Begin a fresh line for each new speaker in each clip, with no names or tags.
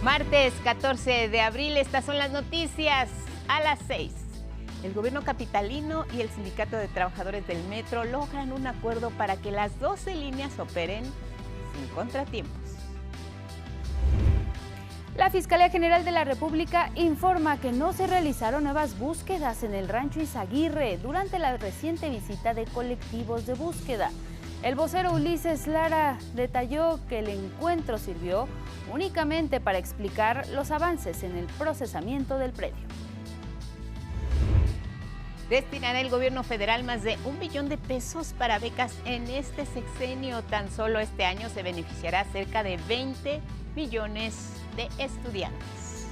Martes 14 de abril, estas son las noticias a las 6. El gobierno capitalino y el Sindicato de Trabajadores del Metro logran un acuerdo para que las 12 líneas operen sin contratiempos.
La Fiscalía General de la República informa que no se realizaron nuevas búsquedas en el rancho Izaguirre durante la reciente visita de colectivos de búsqueda. El vocero Ulises Lara detalló que el encuentro sirvió únicamente para explicar los avances en el procesamiento del predio.
Destinará el gobierno federal más de $1 billón para becas en este sexenio. Tan solo este año se beneficiará cerca de 20 millones de estudiantes.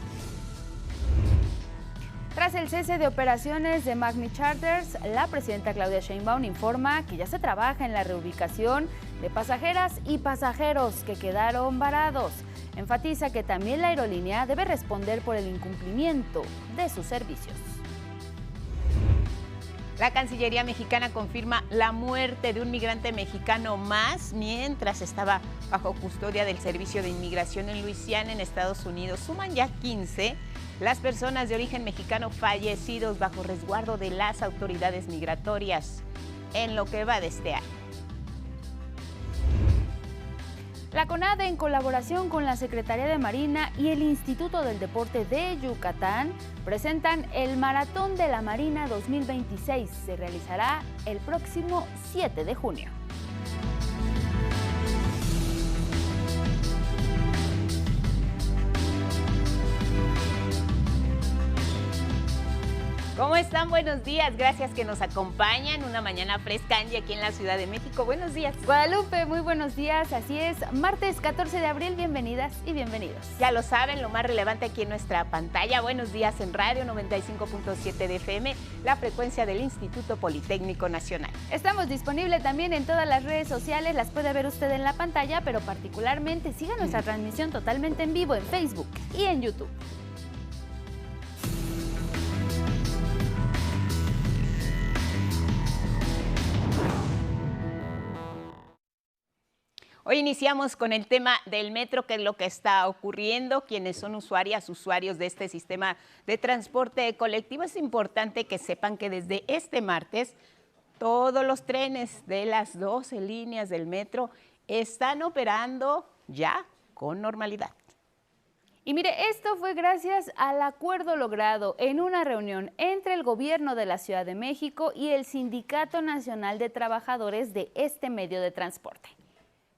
Tras el cese de operaciones de Magni Charters, la presidenta Claudia Sheinbaum informa que ya se trabaja en la reubicación de pasajeras y pasajeros que quedaron varados. Enfatiza que también la aerolínea debe responder por el incumplimiento de sus servicios.
La Cancillería mexicana confirma la muerte de un migrante mexicano más mientras estaba bajo custodia del Servicio de Inmigración en Luisiana, en Estados Unidos. Suman ya 15 las personas de origen mexicano fallecidos bajo resguardo de las autoridades migratorias en lo que va de este año.
La CONADE, en colaboración con la Secretaría de Marina y el Instituto del Deporte de Yucatán, presentan el Maratón de la Marina 2026. Se realizará el próximo 7 de junio.
¿Cómo están? Buenos días, gracias que nos acompañan. Una mañana fresca, Angie, aquí en la Ciudad de México. Buenos días.
Guadalupe, muy buenos días. Así es, martes 14 de abril, bienvenidas y bienvenidos.
Ya lo saben, lo más relevante aquí en nuestra pantalla. Buenos días en radio 95.7 de FM, la frecuencia del Instituto Politécnico Nacional.
Estamos disponibles también en todas las redes sociales, las puede ver usted en la pantalla, pero particularmente siga nuestra transmisión totalmente en vivo en Facebook y en YouTube.
Hoy iniciamos con el tema del metro, qué es lo que está ocurriendo, quienes son usuarios de este sistema de transporte colectivo. Es importante que sepan que desde este martes todos los trenes de las 12 líneas del metro están operando ya con normalidad.
Y mire, esto fue gracias al acuerdo logrado en una reunión entre el gobierno de la Ciudad de México y el Sindicato Nacional de Trabajadores de este medio de transporte.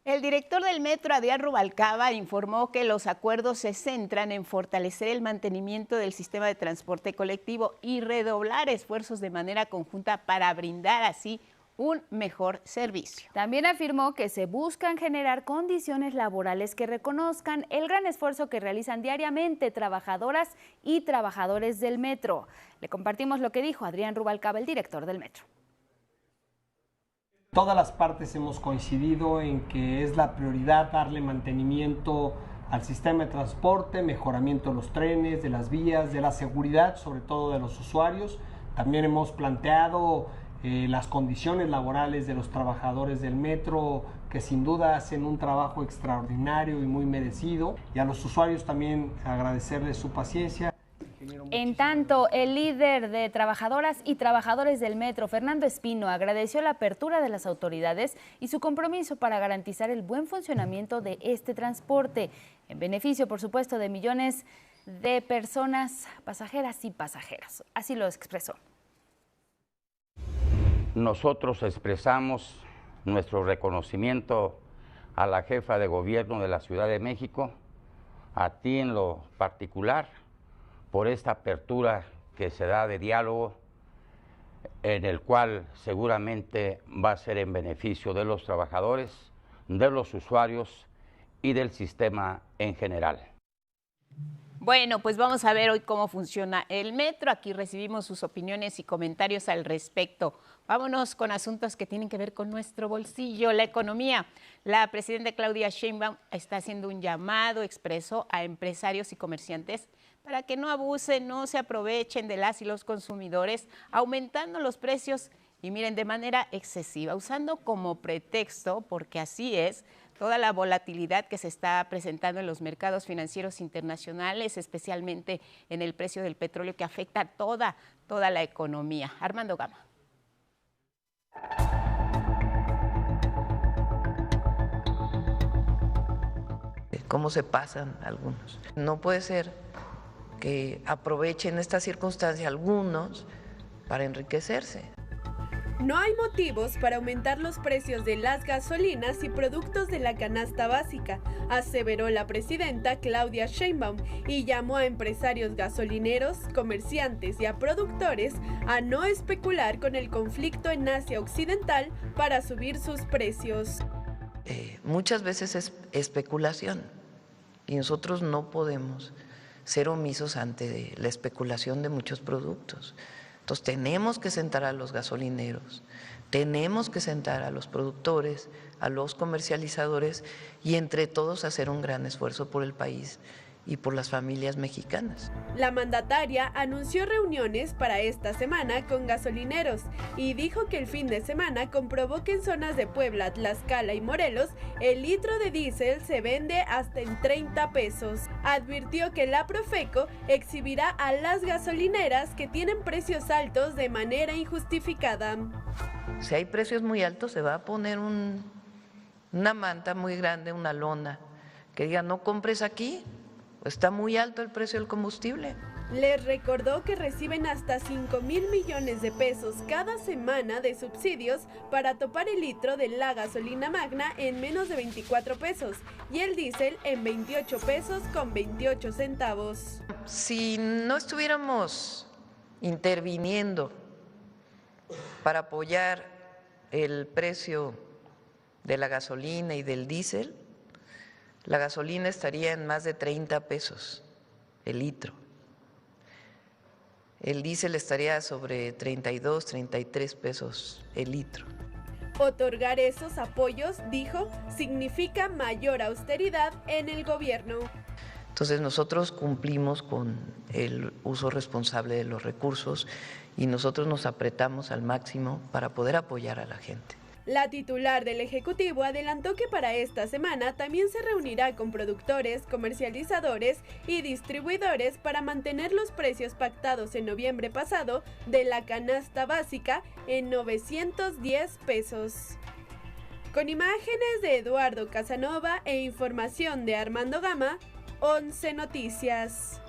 El director del metro, Adrián Rubalcaba, informó que los acuerdos se centran en fortalecer el mantenimiento del sistema de transporte colectivo y redoblar esfuerzos de manera conjunta para brindar así un mejor servicio.
También afirmó que se buscan generar condiciones laborales que reconozcan el gran esfuerzo que realizan diariamente trabajadoras y trabajadores del metro. Le compartimos lo que dijo Adrián Rubalcaba, el director del metro.
Todas las partes hemos coincidido en que es la prioridad darle mantenimiento al sistema de transporte, mejoramiento de los trenes, de las vías, de la seguridad, sobre todo de los usuarios. También hemos planteado las condiciones laborales de los trabajadores del metro, que sin duda hacen un trabajo extraordinario y muy merecido. Y a los usuarios también agradecerles su paciencia.
En tanto, el líder de trabajadoras y trabajadores del metro, Fernando Espino, agradeció la apertura de las autoridades y su compromiso para garantizar el buen funcionamiento de este transporte, en beneficio, por supuesto, de millones de personas, pasajeras y pasajeros. Así lo expresó.
Nosotros expresamos nuestro reconocimiento a la jefa de gobierno de la Ciudad de México, a ti en lo particular, por esta apertura que se da de diálogo, en el cual seguramente va a ser en beneficio de los trabajadores, de los usuarios y del sistema en general.
Bueno, pues vamos a ver hoy cómo funciona el metro. Aquí recibimos sus opiniones y comentarios al respecto. Vámonos con asuntos que tienen que ver con nuestro bolsillo, la economía. La presidenta Claudia Sheinbaum está haciendo un llamado expreso a empresarios y comerciantes para que no abusen, no se aprovechen de las y los consumidores, aumentando los precios y miren, de manera excesiva, usando como pretexto, porque así es, toda la volatilidad que se está presentando en los mercados financieros internacionales, especialmente en el precio del petróleo que afecta a toda la economía. Armando Gama.
¿Cómo se pasan algunos? No puede ser que aprovechen esta circunstancia algunos para enriquecerse.
No hay motivos para aumentar los precios de las gasolinas y productos de la canasta básica, aseveró la presidenta Claudia Sheinbaum y llamó a empresarios gasolineros, comerciantes y a productores a no especular con el conflicto en Asia Occidental para subir sus precios.
Muchas veces es especulación y nosotros no podemos ser omisos ante la especulación de muchos productos. Entonces tenemos que sentar a los gasolineros, tenemos que sentar a los productores, a los comercializadores y entre todos hacer un gran esfuerzo por el país y por las familias mexicanas.
La mandataria anunció reuniones para esta semana con gasolineros y dijo que el fin de semana comprobó que en zonas de Puebla, Tlaxcala y Morelos el litro de diésel se vende hasta en 30 pesos. Advirtió que la Profeco exhibirá a las gasolineras que tienen precios altos de manera injustificada.
Si hay precios muy altos se va a poner una manta muy grande, una lona, que diga no compres aquí. Está muy alto el precio del combustible.
Les recordó que reciben hasta 5,000 millones de pesos cada semana de subsidios para topar el litro de la gasolina magna en menos de 24 pesos y el diésel en 28 pesos con 28 centavos.
Si no estuviéramos interviniendo para apoyar el precio de la gasolina y del diésel, la gasolina estaría en más de 30 pesos el litro. El diésel estaría sobre 32, 33 pesos el litro.
Otorgar esos apoyos, dijo, significa mayor austeridad en el gobierno.
Entonces nosotros cumplimos con el uso responsable de los recursos y nosotros nos apretamos al máximo para poder apoyar a la gente.
La titular del Ejecutivo adelantó que para esta semana también se reunirá con productores, comercializadores y distribuidores para mantener los precios pactados en noviembre pasado de la canasta básica en 910 pesos. Con imágenes de Eduardo Casanova e información de Armando Gama, 11 Noticias.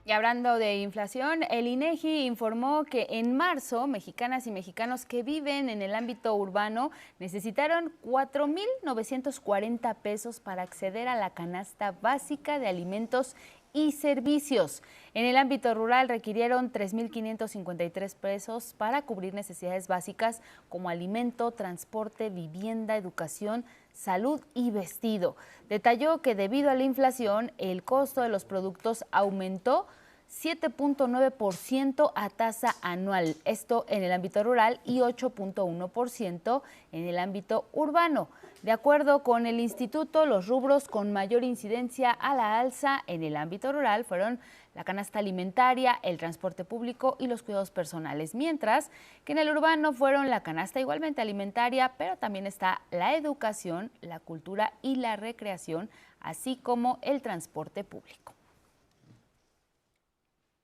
Y hablando de inflación, el INEGI informó que en marzo mexicanas y mexicanos que viven en el ámbito urbano necesitaron 4,940 pesos para acceder a la canasta básica de alimentos y servicios. En el ámbito rural requirieron 3,553 pesos para cubrir necesidades básicas como alimento, transporte, vivienda, educación, salud y vestido. Detalló que debido a la inflación, el costo de los productos aumentó 7,9% a tasa anual, esto en el ámbito rural, y 8,1% en el ámbito urbano. De acuerdo con el instituto, los rubros con mayor incidencia a la alza en el ámbito rural fueron la canasta alimentaria, el transporte público y los cuidados personales, mientras que en el urbano fueron la canasta igualmente alimentaria, pero también está la educación, la cultura y la recreación, así como el transporte público.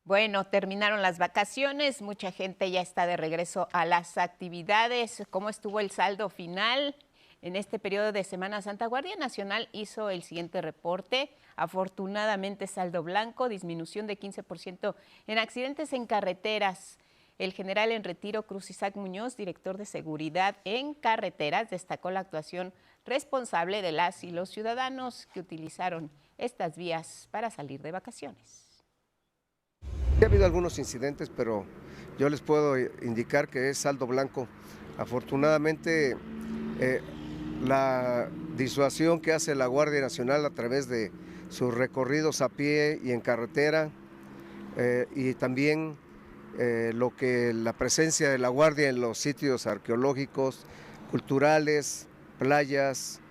Bueno, terminaron las vacaciones, mucha gente ya está de regreso a las actividades. ¿Cómo estuvo el saldo final en este periodo de Semana Santa? Guardia Nacional hizo el siguiente reporte. Afortunadamente, saldo blanco, disminución de 15% en accidentes en carreteras. El general en retiro, Cruz Isaac Muñoz, director de seguridad en carreteras, destacó la actuación responsable de las y los ciudadanos que utilizaron estas vías para salir de vacaciones.
Ha habido algunos incidentes, pero yo les puedo indicar que es saldo blanco. Afortunadamente, la disuasión que hace la Guardia Nacional a través de sus recorridos a pie y en carretera, y también la presencia de la Guardia en los sitios arqueológicos, culturales, playas.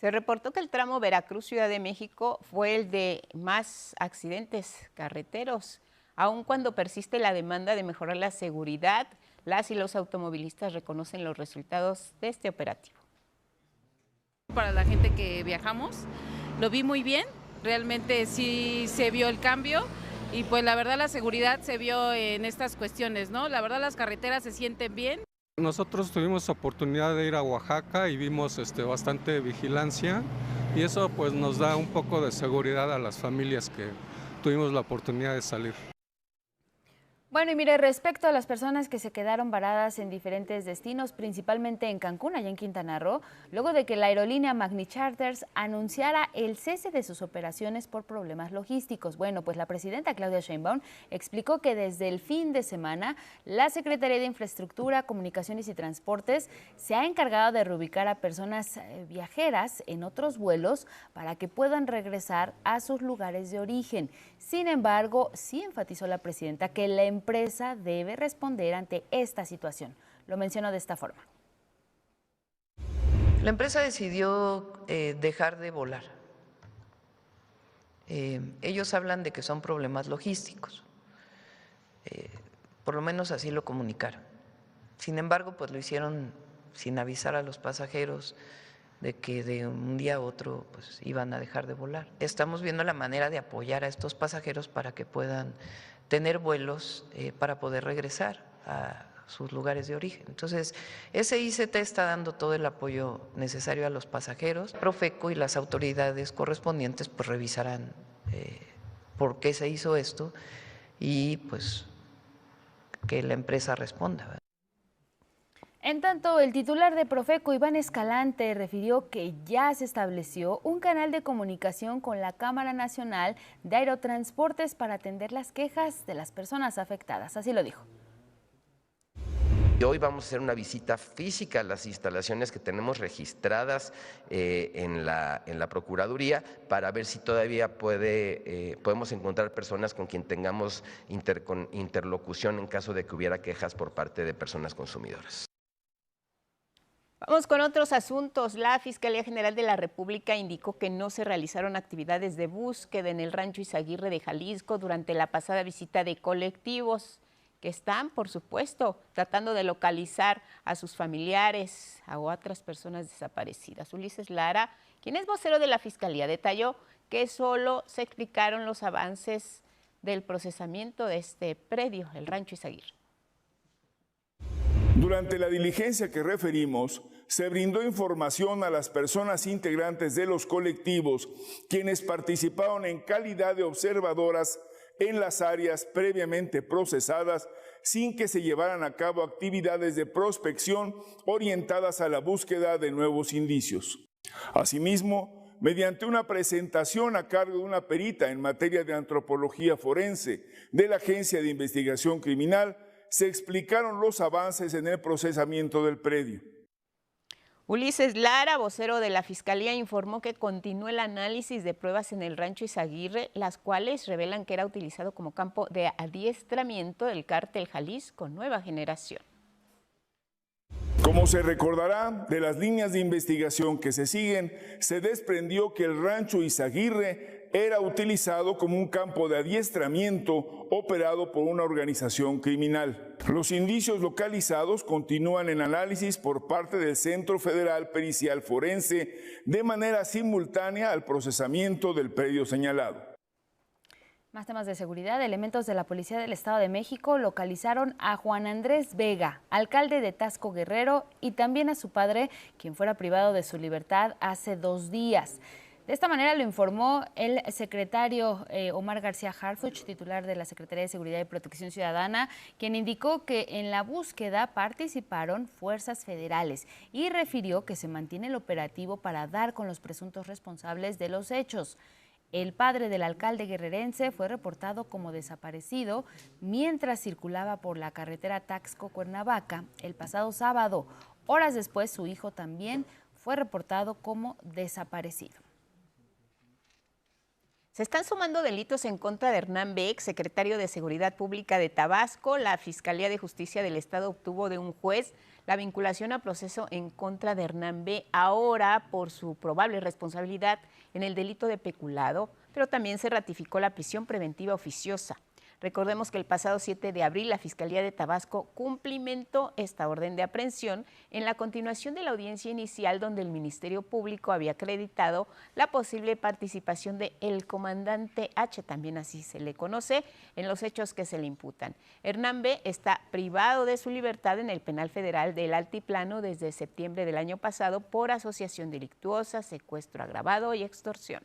Se reportó que el tramo Veracruz-Ciudad de México fue el de más accidentes carreteros. Aun cuando persiste la demanda de mejorar la seguridad, las y los automovilistas reconocen los resultados de este operativo.
Para la gente que viajamos, lo vi muy bien, realmente sí se vio el cambio y pues la verdad la seguridad se vio en estas cuestiones, ¿no? La verdad las carreteras se sienten bien.
Nosotros tuvimos oportunidad de ir a Oaxaca y vimos bastante vigilancia y eso pues nos da un poco de seguridad a las familias que tuvimos la oportunidad de salir.
Bueno, y mire, respecto a las personas que se quedaron varadas en diferentes destinos, principalmente en Cancún, allá en Quintana Roo, luego de que la aerolínea Magni Charters anunciara el cese de sus operaciones por problemas logísticos. Bueno, pues la presidenta Claudia Sheinbaum explicó que desde el fin de semana la Secretaría de Infraestructura, Comunicaciones y Transportes se ha encargado de reubicar a personas viajeras en otros vuelos para que puedan regresar a sus lugares de origen. Sin embargo, sí enfatizó la presidenta que la empresa debe responder ante esta situación. Lo mencionó de esta forma.
La empresa decidió dejar de volar. Ellos hablan de que son problemas logísticos. Por lo menos así lo comunicaron. Sin embargo, pues lo hicieron sin avisar a los pasajeros de que de un día a otro pues iban a dejar de volar. Estamos viendo la manera de apoyar a estos pasajeros para que puedan tener vuelos para poder regresar a sus lugares de origen. Entonces, ese ICT está dando todo el apoyo necesario a los pasajeros. Profeco y las autoridades correspondientes pues revisarán por qué se hizo esto y pues que la empresa responda, ¿verdad?
En tanto, el titular de Profeco, Iván Escalante, refirió que ya se estableció un canal de comunicación con la Cámara Nacional de Aerotransportes para atender las quejas de las personas afectadas. Así lo dijo.
Y hoy vamos a hacer una visita física a las instalaciones que tenemos registradas en la Procuraduría para ver si todavía podemos encontrar personas con quien tengamos interlocución en caso de que hubiera quejas por parte de personas consumidoras.
Vamos con otros asuntos. La Fiscalía General de la República indicó que no se realizaron actividades de búsqueda en el Rancho Izaguirre de Jalisco durante la pasada visita de colectivos que están, por supuesto, tratando de localizar a sus familiares o a otras personas desaparecidas. Ulises Lara, quien es vocero de la Fiscalía, detalló que solo se explicaron los avances del procesamiento de este predio, el Rancho Izaguirre.
Durante la diligencia que referimos, se brindó información a las personas integrantes de los colectivos, quienes participaron en calidad de observadoras en las áreas previamente procesadas, sin que se llevaran a cabo actividades de prospección orientadas a la búsqueda de nuevos indicios. Asimismo, mediante una presentación a cargo de una perita en materia de antropología forense de la Agencia de Investigación Criminal, se explicaron los avances en el procesamiento del predio.
Ulises Lara, vocero de la Fiscalía, informó que continúa el análisis de pruebas en el Rancho Izaguirre, las cuales revelan que era utilizado como campo de adiestramiento del cártel Jalisco Nueva Generación.
Como se recordará, de las líneas de investigación que se siguen, se desprendió que el Rancho Izaguirre era utilizado como un campo de adiestramiento operado por una organización criminal. Los indicios localizados continúan en análisis por parte del Centro Federal Pericial Forense de manera simultánea al procesamiento del predio señalado.
Más temas de seguridad. Elementos de la Policía del Estado de México localizaron a Juan Andrés Vega, alcalde de Taxco Guerrero, y también a su padre, quien fuera privado de su libertad hace 2 días. De esta manera lo informó el secretario Omar García Harfuch, titular de la Secretaría de Seguridad y Protección Ciudadana, quien indicó que en la búsqueda participaron fuerzas federales y refirió que se mantiene el operativo para dar con los presuntos responsables de los hechos. El padre del alcalde guerrerense fue reportado como desaparecido mientras circulaba por la carretera Taxco-Cuernavaca el pasado sábado. Horas después, su hijo también fue reportado como desaparecido.
Se están sumando delitos en contra de Hernán Beck, secretario de Seguridad Pública de Tabasco. La Fiscalía de Justicia del Estado obtuvo de un juez la vinculación a proceso en contra de Hernán Beck, ahora por su probable responsabilidad en el delito de peculado, pero también se ratificó la prisión preventiva oficiosa. Recordemos que el pasado 7 de abril la Fiscalía de Tabasco cumplimentó esta orden de aprehensión en la continuación de la audiencia inicial donde el Ministerio Público había acreditado la posible participación de el comandante H, también así se le conoce, en los hechos que se le imputan. Hernán B. está privado de su libertad en el Penal Federal del Altiplano desde septiembre del año pasado por asociación delictuosa, secuestro agravado y extorsión.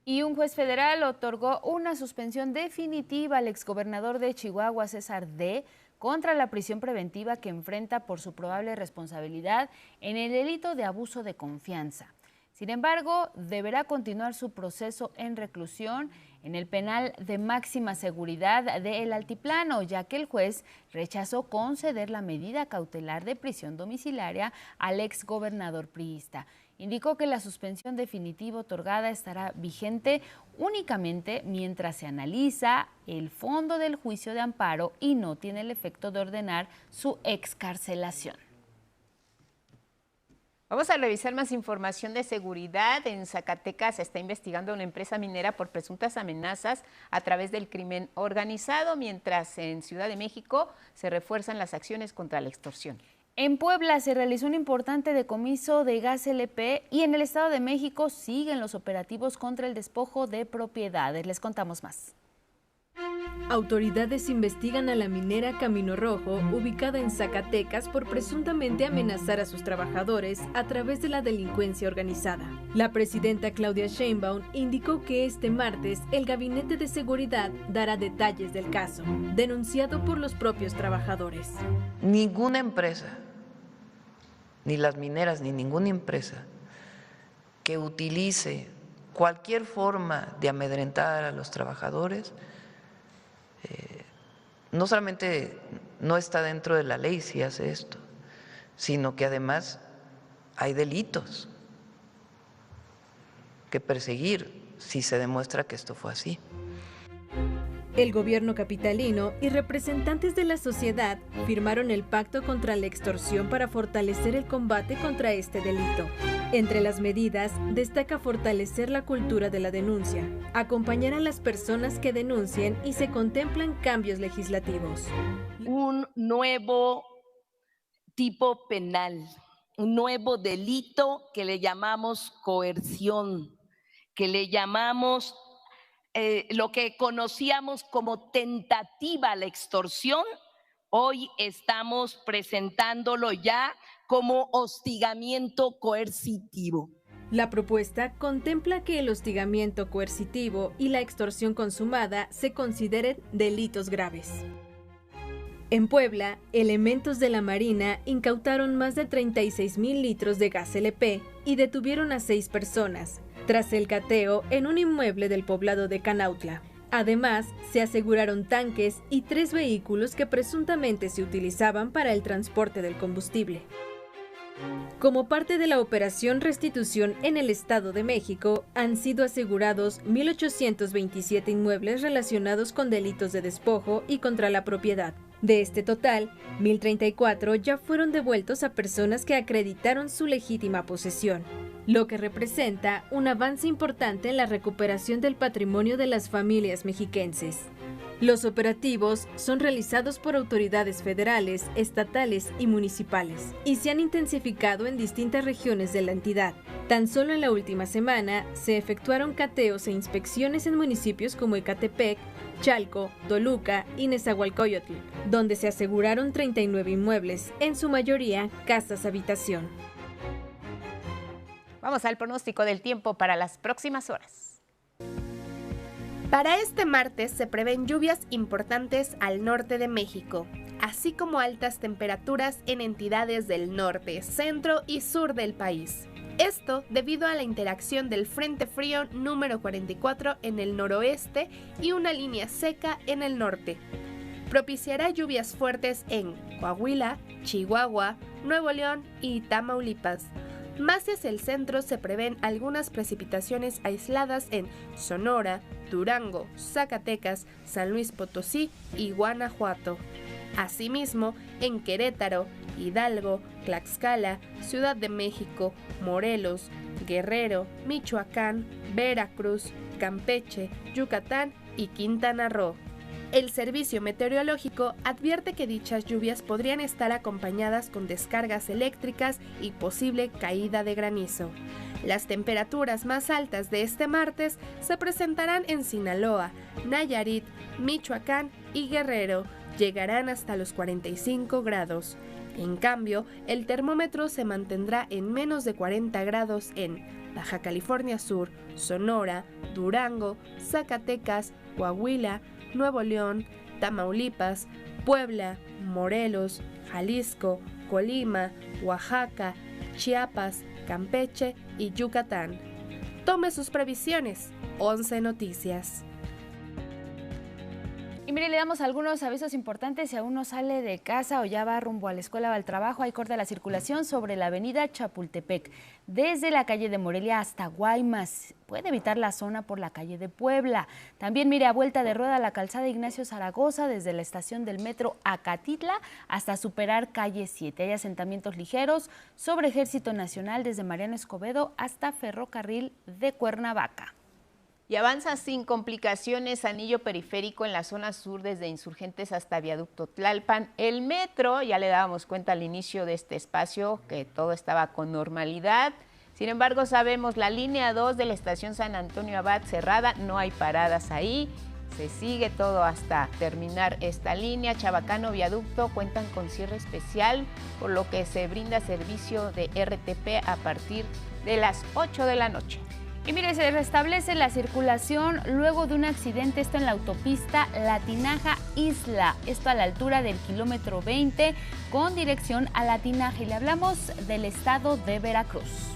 Y un juez federal otorgó una suspensión definitiva al exgobernador de Chihuahua, César D., contra la prisión preventiva que enfrenta por su probable responsabilidad en el delito de abuso de confianza. Sin embargo, deberá continuar su proceso en reclusión en el penal de máxima seguridad de El Altiplano, ya que el juez rechazó conceder la medida cautelar de prisión domiciliaria al exgobernador priista. Indicó que la suspensión definitiva otorgada estará vigente únicamente mientras se analiza el fondo del juicio de amparo y no tiene el efecto de ordenar su excarcelación.
Vamos a revisar más información de seguridad. En Zacatecas se está investigando una empresa minera por presuntas amenazas a través del crimen organizado, mientras en Ciudad de México se refuerzan las acciones contra la extorsión.
En Puebla se realizó un importante decomiso de gas LP y en el Estado de México siguen los operativos contra el despojo de propiedades. Les contamos más.
Autoridades investigan a la minera Camino Rojo, ubicada en Zacatecas, por presuntamente amenazar a sus trabajadores a través de la delincuencia organizada. La presidenta Claudia Sheinbaum indicó que este martes el Gabinete de Seguridad dará detalles del caso, denunciado por los propios trabajadores.
Ninguna empresa, ni las mineras, ni ninguna empresa que utilice cualquier forma de amedrentar a los trabajadores, no solamente no está dentro de la ley si hace esto, sino que además hay delitos que perseguir si se demuestra que esto fue así.
El gobierno capitalino y representantes de la sociedad firmaron el Pacto contra la Extorsión para fortalecer el combate contra este delito. Entre las medidas, destaca fortalecer la cultura de la denuncia, acompañar a las personas que denuncien y se contemplan cambios legislativos.
Un nuevo tipo penal, un nuevo delito que le llamamos coerción, que le llamamos lo que conocíamos como tentativa a la extorsión, hoy estamos presentándolo ya como hostigamiento coercitivo.
La propuesta contempla que el hostigamiento coercitivo y la extorsión consumada se consideren delitos graves. En Puebla, elementos de la Marina incautaron más de 36,000 litros de gas LP y detuvieron a 6 personas, tras el cateo en un inmueble del poblado de Canautla. Además, se aseguraron tanques y 3 vehículos que presuntamente se utilizaban para el transporte del combustible. Como parte de la operación Restitución en el Estado de México, han sido asegurados 1,827 inmuebles relacionados con delitos de despojo y contra la propiedad. De este total, 1,034 ya fueron devueltos a personas que acreditaron su legítima posesión, lo que representa un avance importante en la recuperación del patrimonio de las familias mexiquenses. Los operativos son realizados por autoridades federales, estatales y municipales y se han intensificado en distintas regiones de la entidad. Tan solo en la última semana se efectuaron cateos e inspecciones en municipios como Ecatepec, Chalco, Toluca y Nezahualcóyotl, donde se aseguraron 39 inmuebles, en su mayoría casas habitación.
Vamos al pronóstico del tiempo para las próximas horas.
Para este martes se prevén lluvias importantes al norte de México, así como altas temperaturas en entidades del norte, centro y sur del país. Esto debido a la interacción del Frente Frío número 44 en el noroeste y una línea seca en el norte. Propiciará lluvias fuertes en Coahuila, Chihuahua, Nuevo León y Tamaulipas. Más hacia el centro se prevén algunas precipitaciones aisladas en Sonora, Durango, Zacatecas, San Luis Potosí y Guanajuato. Asimismo, en Querétaro, Hidalgo, Tlaxcala, Ciudad de México, Morelos, Guerrero, Michoacán, Veracruz, Campeche, Yucatán y Quintana Roo. El Servicio Meteorológico advierte que dichas lluvias podrían estar acompañadas con descargas eléctricas y posible caída de granizo. Las temperaturas más altas de este martes se presentarán en Sinaloa, Nayarit, Michoacán y Guerrero. Llegarán hasta los 45 grados. En cambio, el termómetro se mantendrá en menos de 40 grados en Baja California Sur, Sonora, Durango, Zacatecas, Coahuila, Nuevo León, Tamaulipas, Puebla, Morelos, Jalisco, Colima, Oaxaca, Chiapas, Campeche y Yucatán. Tome sus previsiones. 11 Noticias.
Y mire, le damos algunos avisos importantes. Si aún no sale de casa o ya va rumbo a la escuela o al trabajo, hay corte la circulación sobre la avenida Chapultepec, desde la calle de Morelia hasta Guaymas. Puede evitar la zona por la calle de Puebla. También mire, a vuelta de rueda la calzada Ignacio Zaragoza, desde la estación del metro Acatitla hasta superar calle 7. Hay asentamientos ligeros sobre Ejército Nacional desde Mariano Escobedo hasta Ferrocarril de Cuernavaca.
Y avanza sin complicaciones anillo periférico en la zona sur desde Insurgentes hasta Viaducto Tlalpan. El metro, ya le dábamos cuenta al inicio de este espacio que todo estaba con normalidad. Sin embargo, sabemos la línea 2 de la estación San Antonio Abad cerrada, no hay paradas ahí. Se sigue todo hasta terminar esta línea. Chabacano, Viaducto cuentan con cierre especial, por lo que se brinda servicio de RTP a partir de las 8 de la noche.
Y mire, se restablece la circulación luego de un accidente, esto en la autopista La Tinaja Isla, esto a la altura del kilómetro 20 con dirección a La Tinaja, y le hablamos del estado de Veracruz.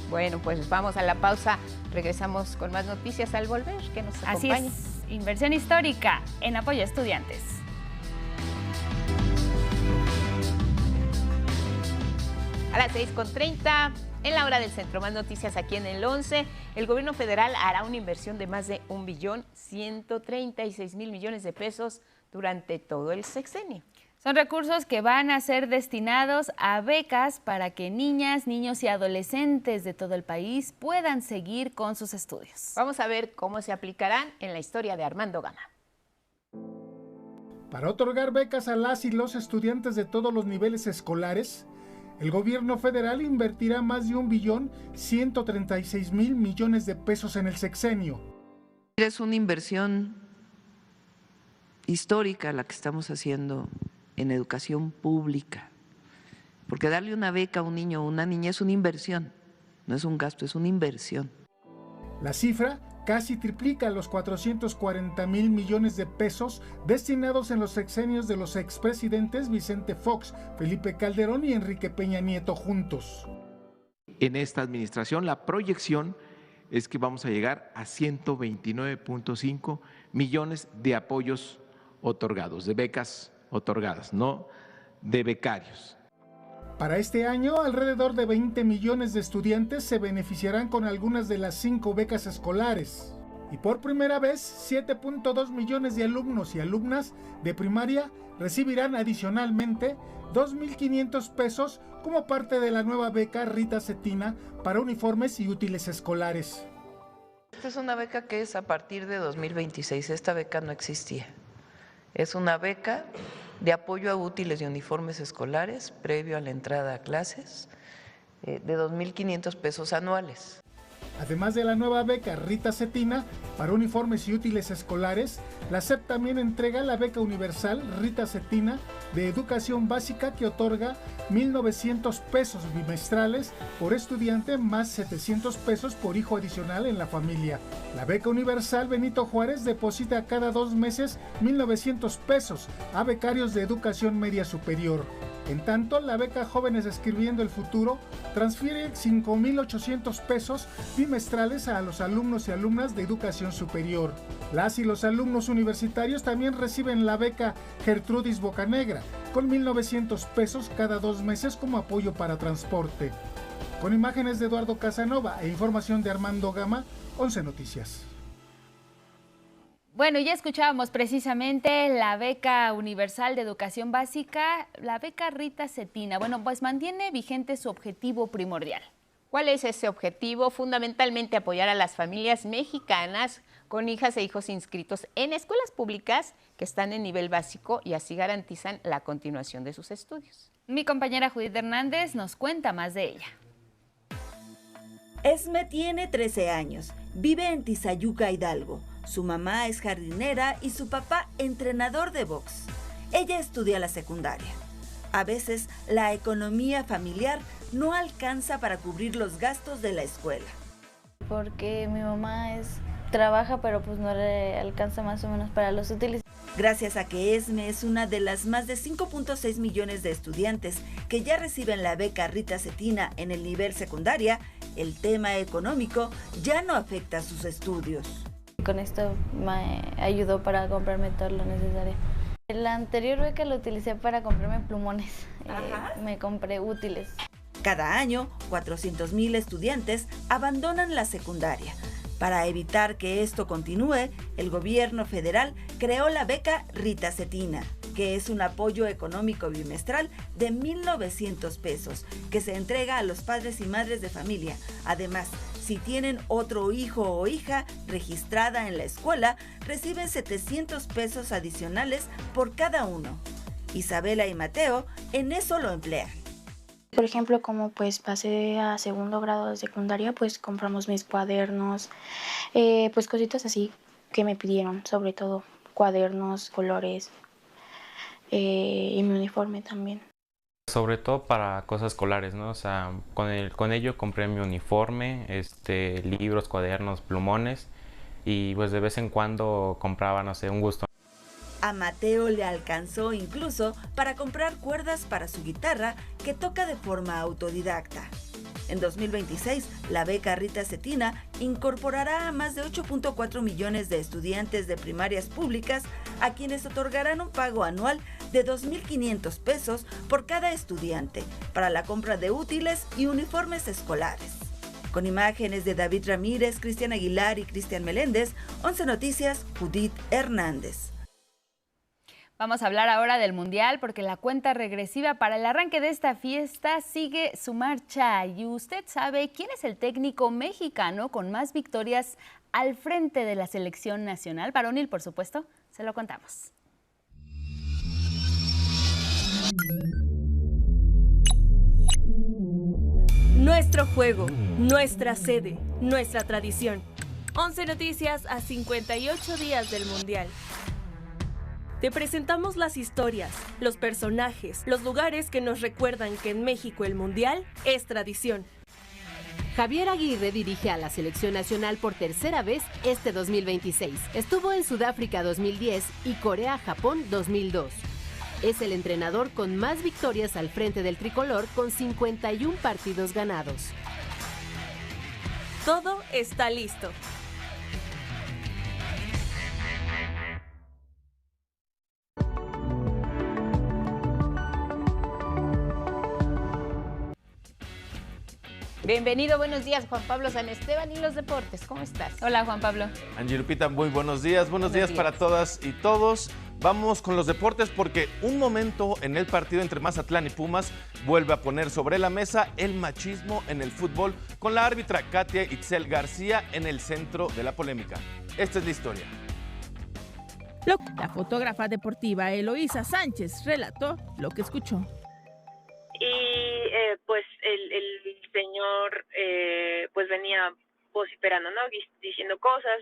Bueno, pues vamos a la pausa, regresamos con más noticias al volver, que nos acompañe.
Así es, inversión histórica en apoyo a estudiantes.
A las 6:30. En la hora del centro, más noticias aquí en el 11. El gobierno federal hará una inversión de más de 1.136.000 millones de pesos durante todo el sexenio.
Son recursos que van a ser destinados a becas para que niñas, niños y adolescentes de todo el país puedan seguir con sus estudios.
Vamos a ver cómo se aplicarán en la historia de Armando Gama.
Para otorgar becas a las y los estudiantes de todos los niveles escolares, el gobierno federal invertirá más de 1.136.000 millones de pesos en el sexenio.
Es una inversión histórica la que estamos haciendo en educación pública, porque darle una beca a un niño o una niña es una inversión, no es un gasto, es una inversión.
La cifra casi triplica los 440.000 millones de pesos destinados en los sexenios de los expresidentes Vicente Fox, Felipe Calderón y Enrique Peña Nieto juntos.
En esta administración la proyección es que vamos a llegar a 129.5 millones de apoyos otorgados, de becas otorgadas, no de becarios.
Para este año, alrededor de 20 millones de estudiantes se beneficiarán con algunas de las 5 becas escolares. Y por primera vez, 7.2 millones de alumnos y alumnas de primaria recibirán adicionalmente 2.500 pesos como parte de la nueva beca Rita Cetina para uniformes y útiles escolares.
Esta es una beca que es a partir de 2026, esta beca no existía. Es una beca de apoyo a útiles y uniformes escolares previo a la entrada a clases de 2.500 pesos anuales.
Además de la nueva beca Rita Cetina para uniformes y útiles escolares, la SEP también entrega la beca universal Rita Cetina de educación básica que otorga 1.900 pesos bimestrales por estudiante más 700 pesos por hijo adicional en la familia. La beca universal Benito Juárez deposita cada 2 meses 1.900 pesos a becarios de educación media superior. En tanto, la beca Jóvenes Escribiendo el Futuro transfiere 5.800 pesos bimestrales a los alumnos y alumnas de educación superior. Las y los alumnos universitarios también reciben la beca Gertrudis Bocanegra, con 1.900 pesos cada 2 meses como apoyo para transporte. Con imágenes de Eduardo Casanova e información de Armando Gama, 11 Noticias.
Bueno, ya escuchábamos precisamente la beca universal de educación básica, la beca Rita Cetina. Bueno, pues mantiene vigente su objetivo primordial.
¿Cuál es ese objetivo? Fundamentalmente apoyar a las familias mexicanas con hijas e hijos inscritos en escuelas públicas que están en nivel básico y así garantizan la continuación de sus estudios.
Mi compañera Judith Hernández nos cuenta más de ella.
Esme tiene 13 años, vive en Tizayuca, Hidalgo. Su mamá es jardinera y su papá entrenador de box. Ella estudia la secundaria. A veces la economía familiar no alcanza para cubrir los gastos de la escuela.
Porque mi mamá trabaja, pero pues no le alcanza más o menos para los útiles.
Gracias a que Esme es una de las más de 5.6 millones de estudiantes que ya reciben la beca Rita Cetina en el nivel secundaria, el tema económico ya no afecta sus estudios.
Con esto me ayudó para comprarme todo lo necesario. La anterior beca la utilicé para comprarme plumones, me compré útiles.
Cada año, 400,000 estudiantes abandonan la secundaria. Para evitar que esto continúe, el gobierno federal creó la beca Rita Cetina, que es un apoyo económico bimestral de 1,900 pesos, que se entrega a los padres y madres de familia. Además, si tienen otro hijo o hija registrada en la escuela, reciben 700 pesos adicionales por cada uno. Isabela y Mateo en eso lo emplean.
Por ejemplo, como pues pasé a segundo grado de secundaria, pues compramos mis cuadernos, pues cositas así que me pidieron, sobre todo cuadernos, colores y mi uniforme también.
Sobre todo para cosas escolares, ¿no? O sea, con ello compré mi uniforme, libros, cuadernos, plumones y pues de vez en cuando compraba, no sé, un gusto.
A Mateo le alcanzó incluso para comprar cuerdas para su guitarra que toca de forma autodidacta. En 2026, la beca Rita Cetina incorporará a más de 8.4 millones de estudiantes de primarias públicas a quienes otorgarán un pago anual de 2,500 pesos por cada estudiante para la compra de útiles y uniformes escolares. Con imágenes de David Ramírez, Cristian Aguilar y Cristian Meléndez, 11 Noticias, Judith Hernández.
Vamos a hablar ahora del Mundial porque la cuenta regresiva para el arranque de esta fiesta sigue su marcha. ¿Y usted sabe quién es el técnico mexicano con más victorias al frente de la selección nacional? Varonil, por supuesto, se lo contamos.
Nuestro juego, nuestra sede, nuestra tradición. 11 Noticias a 58 días del Mundial. Te presentamos las historias, los personajes, los lugares que nos recuerdan que en México el Mundial es tradición.
Javier Aguirre dirige a la selección nacional por tercera vez este 2026. Estuvo en Sudáfrica 2010 y Corea-Japón 2002. Es el entrenador con más victorias al frente del tricolor con 51 partidos ganados.
Todo está listo.
Bienvenido, buenos días, Juan Pablo San Esteban y los deportes. ¿Cómo estás?
Hola, Juan Pablo.
Angie Lupita, muy buenos días. Buenos días para todas y todos. Vamos con los deportes porque un momento en el partido entre Mazatlán y Pumas vuelve a poner sobre la mesa el machismo en el fútbol con la árbitra Katia Itzel García en el centro de la polémica. Esta es la historia.
La fotógrafa deportiva Eloísa Sánchez relató lo que escuchó.
Y pues el señor pues venía vociferando, ¿no? Diciendo cosas,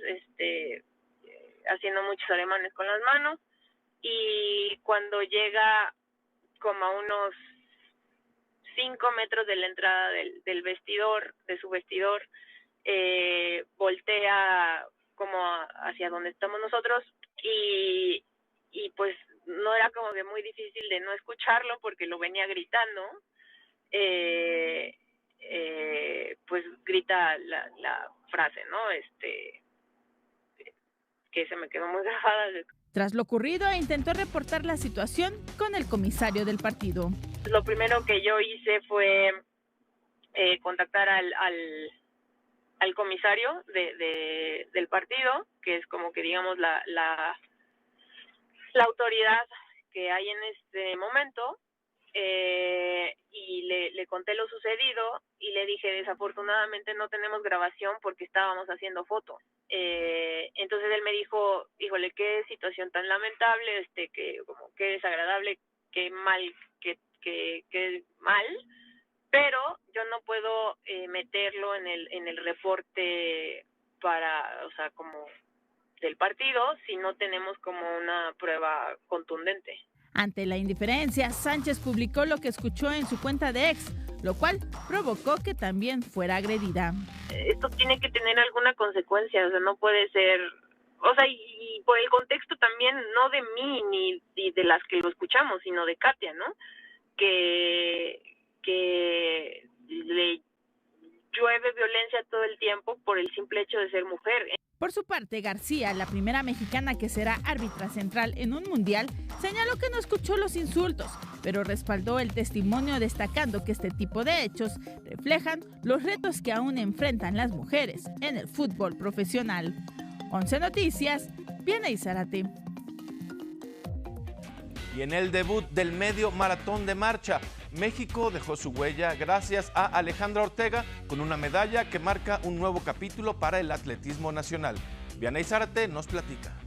haciendo muchos ademanes con las manos, y cuando llega como a unos 5 metros de la entrada del vestidor, de su vestidor, voltea como hacia donde estamos nosotros y pues no era como que muy difícil de no escucharlo porque lo venía gritando. Pues grita la frase, ¿no? Que se me quedó muy grabada.
Tras lo ocurrido, intentó reportar la situación con el comisario del partido.
Lo primero que yo hice fue contactar al comisario del partido, que es como que digamos la autoridad que hay en este momento. y le conté lo sucedido y le dije, desafortunadamente no tenemos grabación porque estábamos haciendo foto. Entonces él me dijo, híjole, qué situación tan lamentable, que como qué desagradable, qué mal, qué mal, pero yo no puedo meterlo en el reporte como del partido si no tenemos como una prueba contundente.
Ante la indiferencia, Sánchez publicó lo que escuchó en su cuenta de X, lo cual provocó que también fuera agredida.
Esto tiene que tener alguna consecuencia, no puede ser, y por el contexto también, no de mí ni de las que lo escuchamos, sino de Katia, ¿no? Que le llueve violencia todo el tiempo por el simple hecho de ser mujer.
Por su parte, García, la primera mexicana que será árbitra central en un mundial, señaló que no escuchó los insultos, pero respaldó el testimonio destacando que este tipo de hechos reflejan los retos que aún enfrentan las mujeres en el fútbol profesional. 11 Noticias, Vianey Zárate.
Y en el debut del medio maratón de marcha, México dejó su huella gracias a Alejandra Ortega con una medalla que marca un nuevo capítulo para el atletismo nacional. Vianey Zárate nos platica.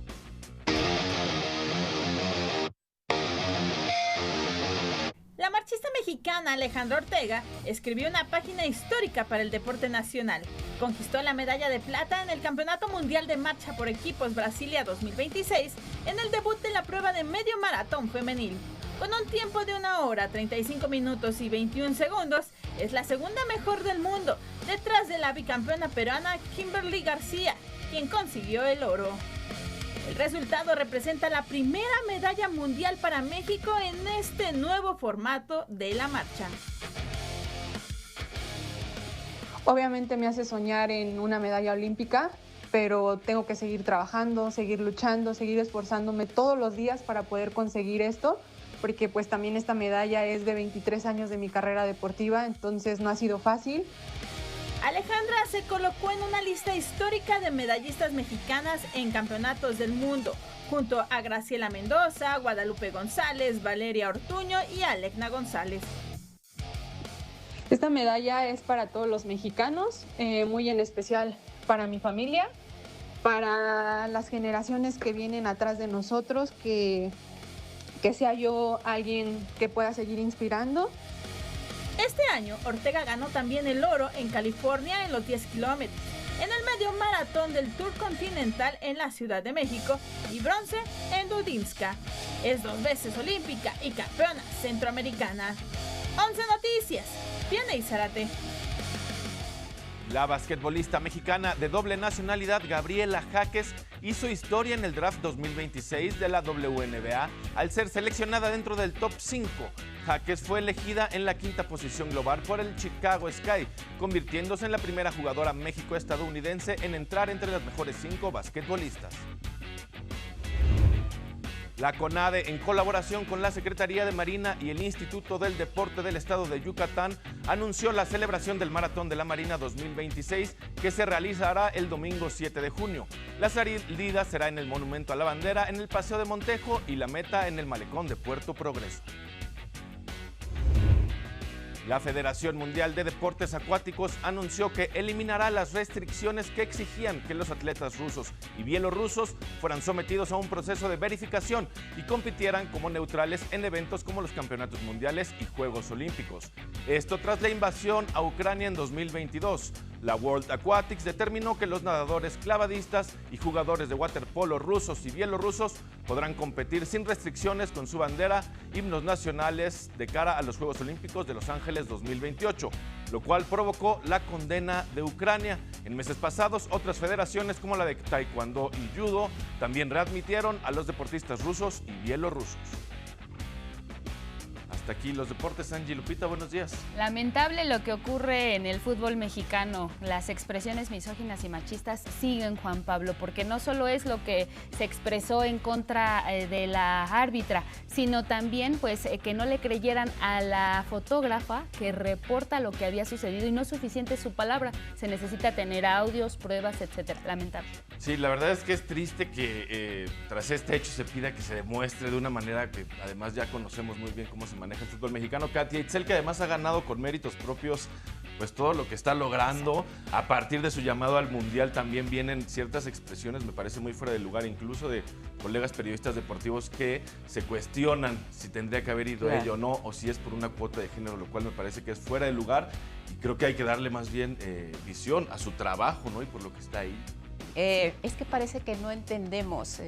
La marchista mexicana Alejandra Ortega escribió una página histórica para el deporte nacional. Conquistó la medalla de plata en el Campeonato Mundial de Marcha por Equipos Brasilia 2026 en el debut de la prueba de medio maratón femenil. Con un tiempo de 1 hora, 35 minutos y 21 segundos, es la segunda mejor del mundo, detrás de la bicampeona peruana Kimberly García, quien consiguió el oro. El resultado representa la primera medalla mundial para México en este nuevo formato de la marcha.
Obviamente me hace soñar en una medalla olímpica, pero tengo que seguir trabajando, seguir luchando, seguir esforzándome todos los días para poder conseguir esto, porque pues también esta medalla es de 23 años de mi carrera deportiva, entonces no ha sido fácil.
Alejandra se colocó en una lista histórica de medallistas mexicanas en campeonatos del mundo, junto a Graciela Mendoza, Guadalupe González, Valeria Ortuño y Alecna González.
Esta medalla es para todos los mexicanos, muy en especial para mi familia, para las generaciones que vienen atrás de nosotros, que sea yo alguien que pueda seguir inspirando.
Este año, Ortega ganó también el oro en California en los 10 kilómetros, en el medio maratón del Tour Continental en la Ciudad de México y bronce en Dudinska. Es 2 veces olímpica y campeona centroamericana. 11 Noticias, Vianey Zárate.
La basquetbolista mexicana de doble nacionalidad Gabriela Jaques hizo historia en el draft 2026 de la WNBA al ser seleccionada dentro del top 5. Jaques fue elegida en la 5ª posición global por el Chicago Sky, convirtiéndose en la primera jugadora México-estadounidense en entrar entre las mejores 5 basquetbolistas. La CONADE, en colaboración con la Secretaría de Marina y el Instituto del Deporte del Estado de Yucatán, anunció la celebración del Maratón de la Marina 2026, que se realizará el domingo 7 de junio. La salida será en el Monumento a la Bandera, en el Paseo de Montejo, y la meta en el Malecón de Puerto Progreso. La Federación Mundial de Deportes Acuáticos anunció que eliminará las restricciones que exigían que los atletas rusos y bielorrusos fueran sometidos a un proceso de verificación y compitieran como neutrales en eventos como los Campeonatos Mundiales y Juegos Olímpicos. Esto tras la invasión a Ucrania en 2022. La World Aquatics determinó que los nadadores clavadistas y jugadores de waterpolo rusos y bielorrusos podrán competir sin restricciones con su bandera, himnos nacionales de cara a los Juegos Olímpicos de Los Ángeles 2028, lo cual provocó la condena de Ucrania. En meses pasados, otras federaciones como la de Taekwondo y Judo también readmitieron a los deportistas rusos y bielorrusos. Hasta aquí los deportes. Angie, Lupita, buenos días.
Lamentable lo que ocurre en el fútbol mexicano. Las expresiones misóginas y machistas siguen, Juan Pablo, porque no solo es lo que se expresó en contra de la árbitra, sino también pues que no le creyeran a la fotógrafa que reporta lo que había sucedido, y no es suficiente su palabra, se necesita tener audios, pruebas, etcétera. Lamentable.
Sí, la verdad es que es triste que tras este hecho se pida que se demuestre de una manera que además ya conocemos muy bien cómo se maneja del fútbol mexicano, Katia Itzel, que además ha ganado con méritos propios pues todo lo que está logrando. A partir de su llamado al Mundial también vienen ciertas expresiones, me parece muy fuera de lugar, incluso de colegas periodistas deportivos que se cuestionan si tendría que haber ido ella o no, o si es por una cuota de género, lo cual me parece que es fuera de lugar, y creo que hay que darle más bien visión a su trabajo, ¿no? Y por lo que está ahí.
Es que parece que no entendemos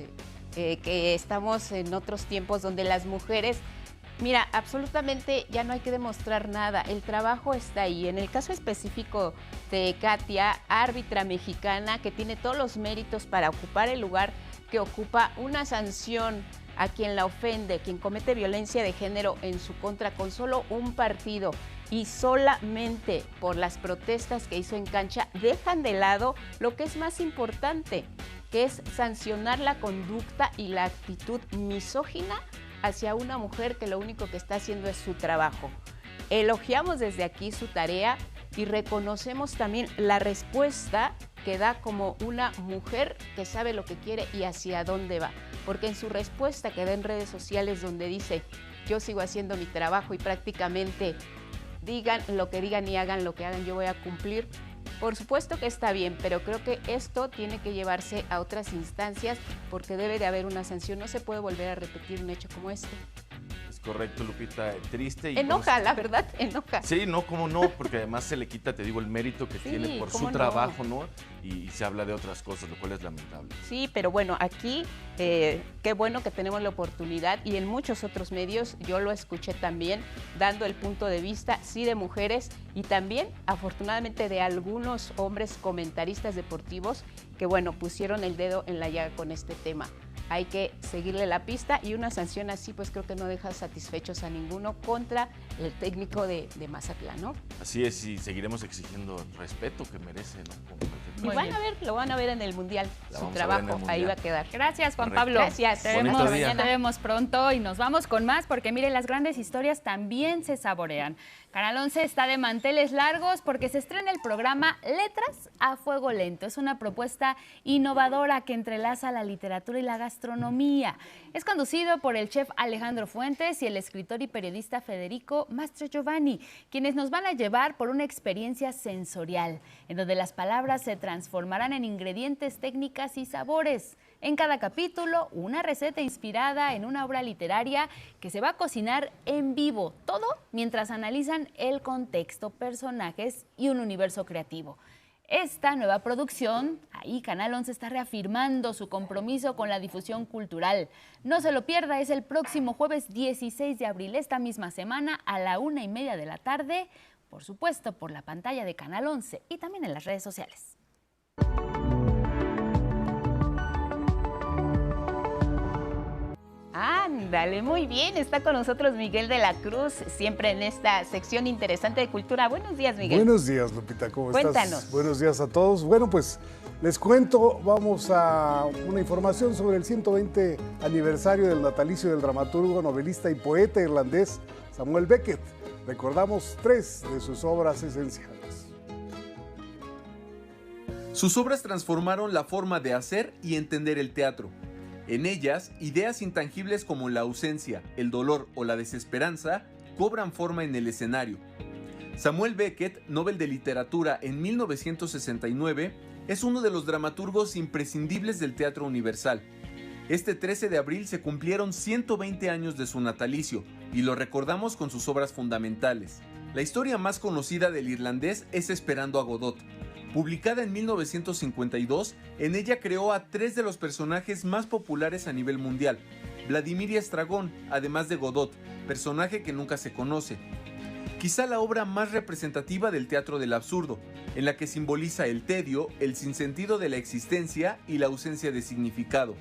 que estamos en otros tiempos donde las mujeres... Mira, absolutamente ya no hay que demostrar nada, el trabajo está ahí. En el caso específico de Katia, árbitra mexicana que tiene todos los méritos para ocupar el lugar que ocupa, una sanción a quien la ofende, quien comete violencia de género en su contra con solo un partido y solamente por las protestas que hizo en cancha, dejan de lado lo que es más importante, que es sancionar la conducta y la actitud misógina hacia una mujer que lo único que está haciendo es su trabajo. Elogiamos desde aquí su tarea y reconocemos también la respuesta que da como una mujer que sabe lo que quiere y hacia dónde va. Porque en su respuesta que da en redes sociales donde dice, yo sigo haciendo mi trabajo y prácticamente digan lo que digan y hagan lo que hagan, yo voy a cumplir. Por supuesto que está bien, pero creo que esto tiene que llevarse a otras instancias porque debe de haber una sanción. No se puede volver a repetir un hecho como este.
Es correcto, Lupita, triste. Y
enoja, la verdad, enoja.
Sí, no, cómo no, porque además se le quita, te digo, el mérito que tiene por su trabajo, ¿no? Y se habla de otras cosas, lo cual es lamentable.
Sí, pero bueno, aquí qué bueno que tenemos la oportunidad y en muchos otros medios yo lo escuché también, dando el punto de vista, sí, de mujeres y también, afortunadamente, de algunos hombres comentaristas deportivos que, bueno, pusieron el dedo en la llaga con este tema. Hay que seguirle la pista y una sanción así pues creo que no deja satisfechos a ninguno contra el técnico de Mazatlán, ¿no?
Así es, y seguiremos exigiendo el respeto que merece, ¿no?
Y lo van a ver en el Mundial, su trabajo, ahí va a quedar.
Gracias, Juan Pablo.
Gracias.
Te vemos pronto y nos vamos con más porque mire, las grandes historias también se saborean. Canal 11 está de manteles largos porque se estrena el programa Letras a Fuego Lento. Es una propuesta innovadora que entrelaza la literatura y la gastronomía. Es conducido por el chef Alejandro Fuentes y el escritor y periodista Federico Mastrogiovanni, quienes nos van a llevar por una experiencia sensorial, en donde las palabras se transformarán en ingredientes, técnicas y sabores. En cada capítulo, una receta inspirada en una obra literaria que se va a cocinar en vivo, todo mientras analizan el contexto, personajes y un universo creativo. Esta nueva producción, ahí Canal 11 está reafirmando su compromiso con la difusión cultural. No se lo pierda, es el próximo jueves 16 de abril, esta misma semana, a la 1:30 de la tarde, por supuesto por la pantalla de Canal 11 y también en las redes sociales.
Ándale, muy bien, está con nosotros Miguel de la Cruz, siempre en esta sección interesante de cultura. Buenos días, Miguel.
Buenos días, Lupita, ¿cómo
Cuéntanos.
estás? Buenos días a todos. Bueno, pues les cuento, vamos a una información sobre el 120 aniversario del natalicio del dramaturgo, novelista y poeta irlandés Samuel Beckett. Recordamos 3 de sus obras esenciales.
Sus obras transformaron la forma de hacer y entender el teatro. En ellas, ideas intangibles como la ausencia, el dolor o la desesperanza cobran forma en el escenario. Samuel Beckett, Nobel de Literatura en 1969, es uno de los dramaturgos imprescindibles del teatro universal. Este 13 de abril se cumplieron 120 años de su natalicio y lo recordamos con sus obras fundamentales. La historia más conocida del irlandés es Esperando a Godot. Publicada en 1952, en ella creó a 3 de los personajes más populares a nivel mundial, Vladimir y Estragón, además de Godot, personaje que nunca se conoce. Quizá la obra más representativa del teatro del absurdo, en la que simboliza el tedio, el sinsentido de la existencia y la ausencia de significado.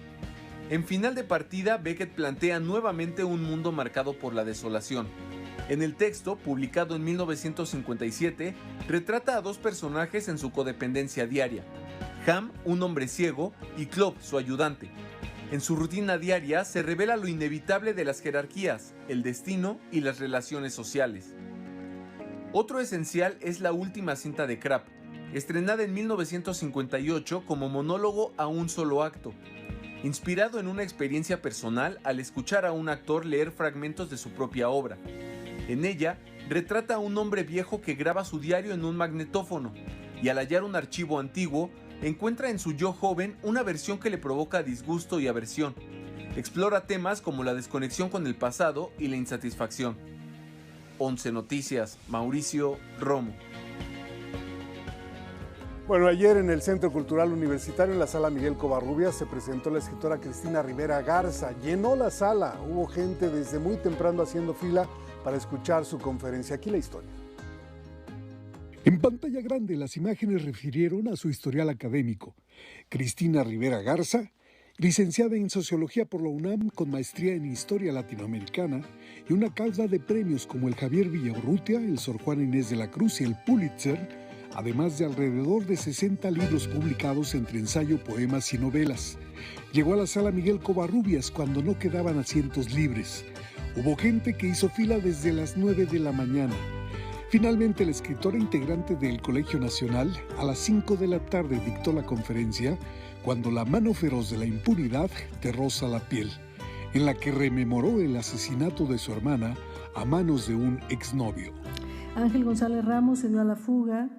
En Final de Partida, Beckett plantea nuevamente un mundo marcado por la desolación. En el texto, publicado en 1957, retrata a 2 personajes en su codependencia diaria. Ham, un hombre ciego, y Club, su ayudante. En su rutina diaria se revela lo inevitable de las jerarquías, el destino y las relaciones sociales. Otro esencial es la última cinta de Krapp, estrenada en 1958 como monólogo a un solo acto, inspirado en una experiencia personal al escuchar a un actor leer fragmentos de su propia obra. En ella, retrata a un hombre viejo que graba su diario en un magnetófono y al hallar un archivo antiguo, encuentra en su yo joven una versión que le provoca disgusto y aversión. Explora temas como la desconexión con el pasado y la insatisfacción. 11 Noticias, Mauricio Romo.
Bueno, ayer en el Centro Cultural Universitario, en la Sala Miguel Covarrubias, se presentó la escritora Cristina Rivera Garza. Llenó la sala, hubo gente desde muy temprano haciendo fila para escuchar su conferencia. Aquí la historia.
En pantalla grande, las imágenes refirieron a su historial académico. Cristina Rivera Garza, licenciada en Sociología por la UNAM con maestría en Historia Latinoamericana y una causa de premios como el Javier Villaurrutia, el Sor Juana Inés de la Cruz y el Pulitzer, además de alrededor de 60 libros publicados entre ensayo, poemas y novelas. Llegó a la Sala Miguel Covarrubias cuando no quedaban asientos libres. Hubo gente que hizo fila desde las 9 de la mañana. Finalmente, la escritora integrante del Colegio Nacional, a las 5 de la tarde dictó la conferencia Cuando la mano feroz de la impunidad te roza la piel, en la que rememoró el asesinato de su hermana a manos de un exnovio.
Ángel González Ramos se dio a la fuga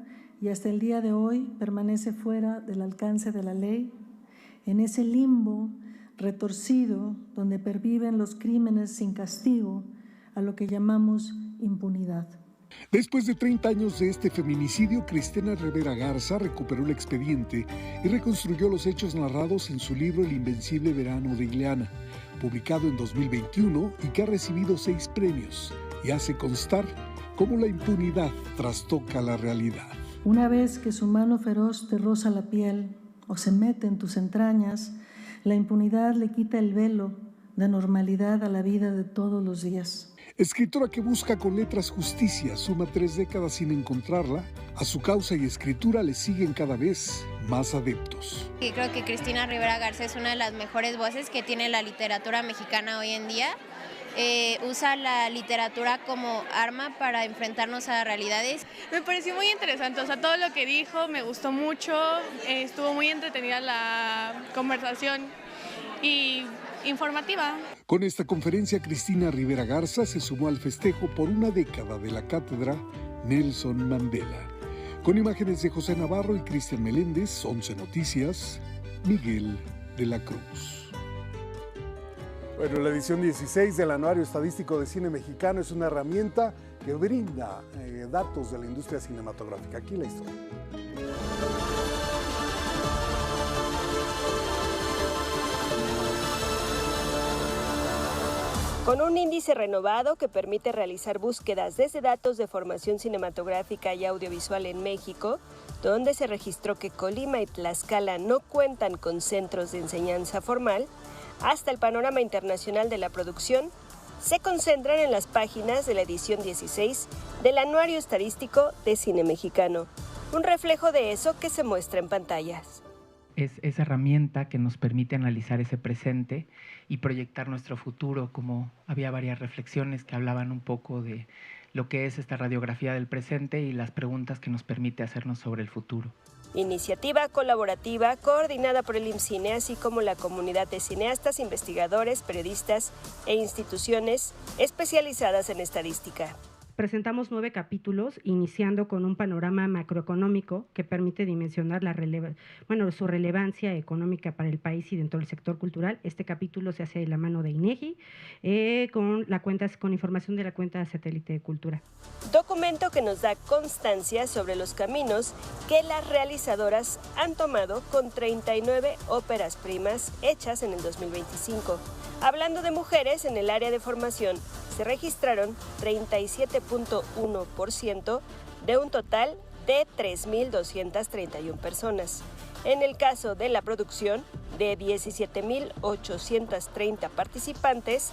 y hasta el día de hoy permanece fuera del alcance de la ley, en ese limbo retorcido donde perviven los crímenes sin castigo, a lo que llamamos impunidad.
Después de 30 años de este feminicidio, Cristina Rivera Garza recuperó el expediente y reconstruyó los hechos narrados en su libro El Invencible Verano de Ileana, publicado en 2021 y que ha recibido 6 premios, y hace constar cómo la impunidad trastoca la realidad.
Una vez que su mano feroz te roza la piel o se mete en tus entrañas, la impunidad le quita el velo de normalidad a la vida de todos los días.
Escritora que busca con letras justicia, suma 3 décadas sin encontrarla, a su causa y escritura le siguen cada vez más adeptos.
Y creo que Cristina Rivera Garza es una de las mejores voces que tiene la literatura mexicana hoy en día. Usa la literatura como arma para enfrentarnos a realidades.
Me pareció muy interesante, o sea, todo lo que dijo me gustó mucho, estuvo muy entretenida la conversación y informativa.
Con esta conferencia, Cristina Rivera Garza se sumó al festejo por una década de la cátedra Nelson Mandela. Con imágenes de José Navarro y Cristian Meléndez, 11 Noticias, Miguel de la Cruz.
Bueno, la edición 16 del Anuario Estadístico de Cine Mexicano es una herramienta que brinda datos de la industria cinematográfica. Aquí la historia.
Con un índice renovado que permite realizar búsquedas desde datos de formación cinematográfica y audiovisual en México, donde se registró que Colima y Tlaxcala no cuentan con centros de enseñanza formal, hasta el panorama internacional de la producción, se concentran en las páginas de la edición 16 del Anuario Estadístico de Cine Mexicano, un reflejo de eso que se muestra en pantallas.
Es esa herramienta que nos permite analizar ese presente y proyectar nuestro futuro, como había varias reflexiones que hablaban un poco de lo que es esta radiografía del presente y las preguntas que nos permite hacernos sobre el futuro.
Iniciativa colaborativa coordinada por el IMCINE, así como la comunidad de cineastas, investigadores, periodistas e instituciones especializadas en estadística.
Presentamos 9 capítulos, iniciando con un panorama macroeconómico que permite dimensionar su relevancia económica para el país y dentro del sector cultural. Este capítulo se hace de la mano de INEGI, con información de la cuenta satélite de cultura.
Documento que nos da constancia sobre los caminos que las realizadoras han tomado con 39 óperas primas hechas en el 2025. Hablando de mujeres en el área de formación, se registraron 37.1% de un total de 3.231 personas. En el caso de la producción, de 17.830 participantes,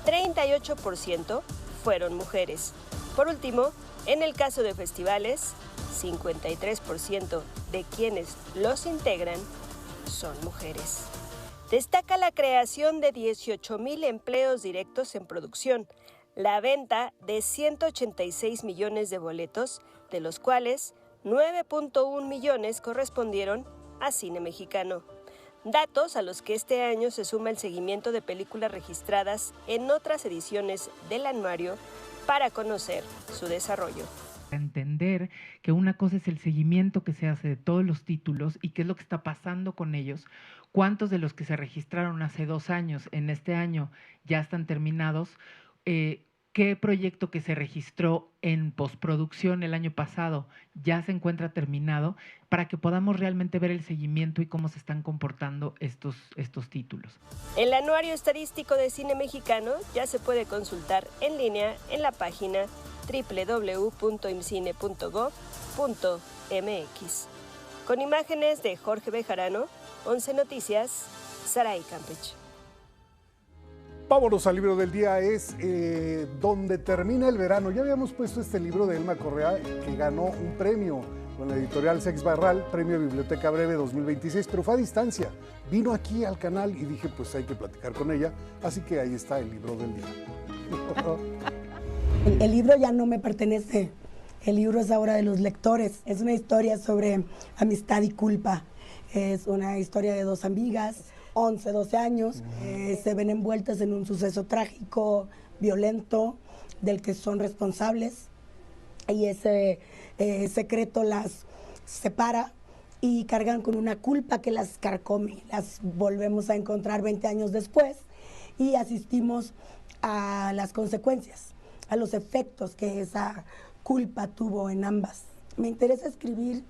38% fueron mujeres. Por último, en el caso de festivales, 53% de quienes los integran son mujeres. Destaca la creación de 18,000 empleos directos en producción, la venta de 186 millones de boletos, de los cuales 9.1 millones correspondieron a cine mexicano. Datos a los que este año se suma el seguimiento de películas registradas en otras ediciones del anuario para conocer su desarrollo.
Entender que una cosa es el seguimiento que se hace de todos los títulos y qué es lo que está pasando con ellos, cuántos de los que se registraron hace 2 años en este año ya están terminados, qué proyecto que se registró en postproducción el año pasado ya se encuentra terminado, para que podamos realmente ver el seguimiento y cómo se están comportando estos títulos.
El Anuario Estadístico de Cine Mexicano ya se puede consultar en línea en la página www.imcine.gov.mx. Con imágenes de Jorge Bejarano, 11 Noticias, Saray Campeche.
Vámonos al libro del día, es Donde termina el verano. Ya habíamos puesto este libro de Elma Correa, que ganó un premio con la editorial Sex Barral, Premio Biblioteca Breve 2026, pero fue a distancia. Vino aquí al canal y dije, pues hay que platicar con ella, así que ahí está el libro del día.
El libro ya no me pertenece, el libro es ahora de los lectores. Es una historia sobre amistad y culpa. Es una historia de 2 amigas, 11, 12 años, se ven envueltas en un suceso trágico, violento, del que son responsables, y ese secreto las separa y cargan con una culpa que las carcome. Las volvemos a encontrar 20 años después y asistimos a las consecuencias, a los efectos que esa culpa tuvo en ambas. Me interesa escribir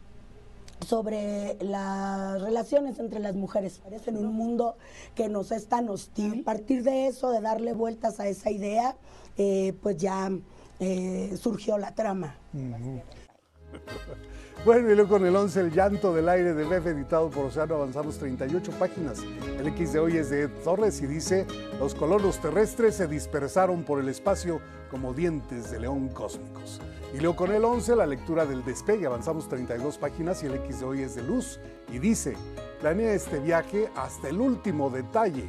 sobre las relaciones entre las mujeres en un mundo que nos es tan hostil. A partir de eso, de darle vueltas a esa idea, pues ya surgió la trama.
Bueno, y luego con el 11, El llanto del aire de Bef, editado por Océano, avanzamos 38 páginas. El X de hoy es de Ed Torres y dice: los colonos terrestres se dispersaron por el espacio como dientes de león cósmicos. Y luego con el 11, la lectura del despegue, avanzamos 32 páginas y el X de hoy es de Luz y dice: planea este viaje hasta el último detalle.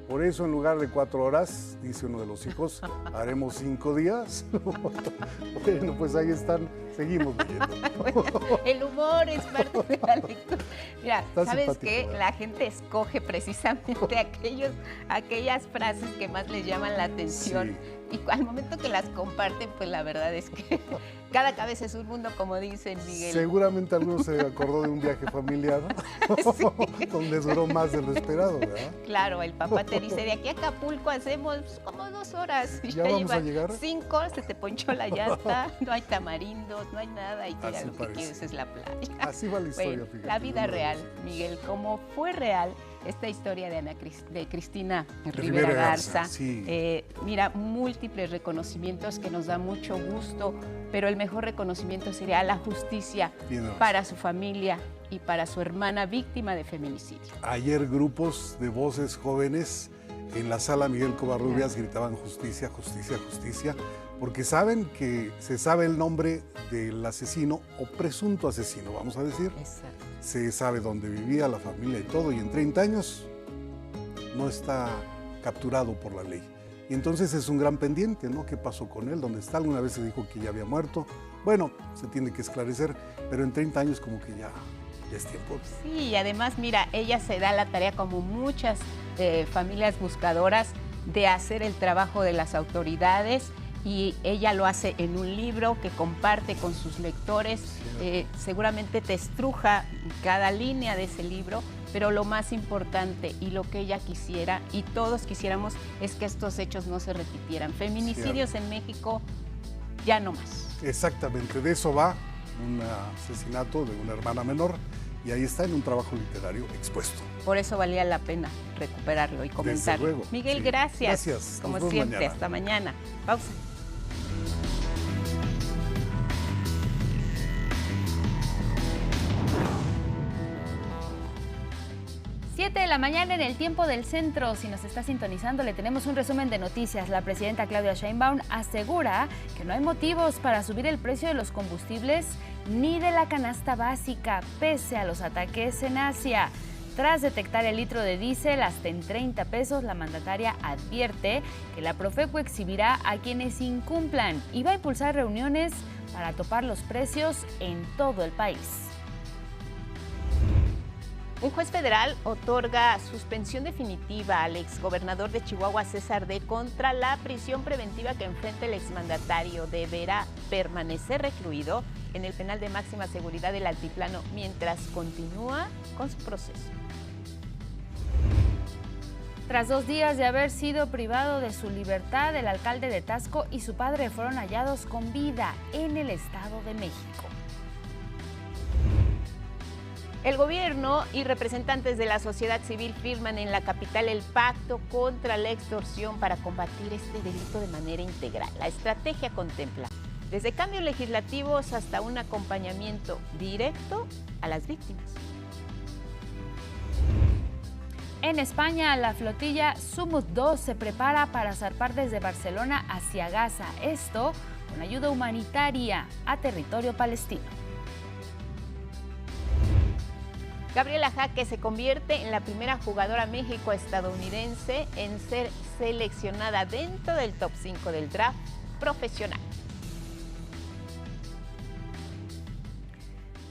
Por eso, en lugar de 4 horas, dice uno de los hijos, haremos 5 días. Bueno, pues ahí están, seguimos leyendo.
Bueno, el humor es parte de la lectura. Mira,
Está
¿sabes
simpático,
qué?
¿verdad?
La gente escoge precisamente aquellas frases que más les llaman la atención.
Sí.
Y al momento que las comparten, pues la verdad es que cada cabeza es un mundo, como dicen, Miguel.
Seguramente alguno se acordó de un viaje familiar, sí, donde duró más de lo esperado, ¿verdad?
Claro, el papá te dice, de aquí a Acapulco hacemos como 2 horas. Y
¿Ya vamos a llegar?
5, se te ponchó la llanta, no hay tamarindos, no hay nada, y tú ya
Así
lo que
parece.
quieres es la playa.
Así va la historia,
Bueno,
fíjate.
la vida real, Miguel, como fue real esta historia de Cristina Rivera Garza.
Sí.
Mira, múltiples reconocimientos que nos da mucho gusto, pero el mejor reconocimiento sería la justicia para su familia y para su hermana víctima de feminicidio.
Ayer grupos de voces jóvenes en la sala Miguel Covarrubias gritaban justicia, justicia, justicia, porque saben que se sabe el nombre del asesino o presunto asesino, vamos a decir.
Exacto.
Se sabe dónde vivía, la familia y todo, y en 30 años no está capturado por la ley. Y entonces es un gran pendiente, ¿no? ¿Qué pasó con él? ¿Dónde está? Alguna vez se dijo que ya había muerto. Bueno, se tiene que esclarecer, pero en 30 años como que ya es tiempo.
Sí, y además, mira, ella se da la tarea, como muchas familias buscadoras, de hacer el trabajo de las autoridades, y ella lo hace en un libro que comparte con sus lectores. Seguramente te estruja cada línea de ese libro, pero lo más importante y lo que ella quisiera y todos quisiéramos es que estos hechos no se repitieran. Feminicidios en México, ya no más.
Exactamente, de eso va un asesinato de una hermana menor, y ahí está en un trabajo literario expuesto.
Por eso valía la pena recuperarlo y comentarlo.
Desde luego,
Miguel,
sí.
gracias.
Gracias.
Como
Nos vemos
siempre,
mañana.
hasta mañana. Pausa.
Siete de la mañana en el tiempo del centro. Si nos está sintonizando, le tenemos un resumen de noticias. La presidenta Claudia Sheinbaum asegura que no hay motivos para subir el precio de los combustibles ni de la canasta básica, pese a los ataques en Asia. Tras detectar el litro de diésel hasta en 30 pesos, la mandataria advierte que la Profeco exhibirá a quienes incumplan y va a impulsar reuniones para topar los precios en todo el país.
Un juez federal otorga suspensión definitiva al exgobernador de Chihuahua, César D., contra la prisión preventiva que enfrenta el exmandatario. Deberá permanecer recluido en el penal de máxima seguridad del Altiplano mientras continúa con su proceso.
Tras 2 días de haber sido privado de su libertad, el alcalde de Taxco y su padre fueron hallados con vida en el Estado de México.
El gobierno y representantes de la sociedad civil firman en la capital el pacto contra la extorsión para combatir este delito de manera integral. La estrategia contempla desde cambios legislativos hasta un acompañamiento directo a las víctimas.
En España, la flotilla Sumut 2 se prepara para zarpar desde Barcelona hacia Gaza. Esto con ayuda humanitaria a territorio palestino.
Gabriela Jaque se convierte en la primera jugadora méxico-estadounidense en ser seleccionada dentro del top 5 del draft profesional.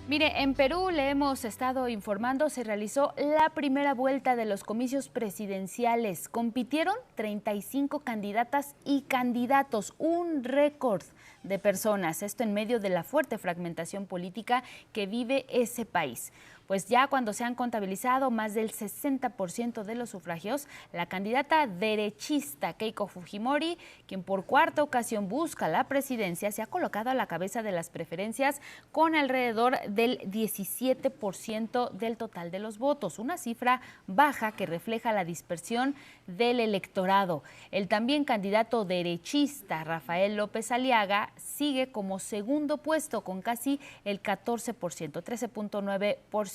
Mire, en Perú le hemos estado informando, se realizó la primera vuelta de los comicios presidenciales. Compitieron 35 candidatas y candidatos, un récord de personas. Esto en medio de la fuerte fragmentación política que vive ese país. Pues ya cuando se han contabilizado más del 60% de los sufragios, la candidata derechista Keiko Fujimori, quien por 4ª ocasión busca la presidencia, se ha colocado a la cabeza de las preferencias con alrededor del 17% del total de los votos, una cifra baja que refleja la dispersión del electorado. El también candidato derechista Rafael López Aliaga sigue como segundo puesto con casi el 14%, 13.9%.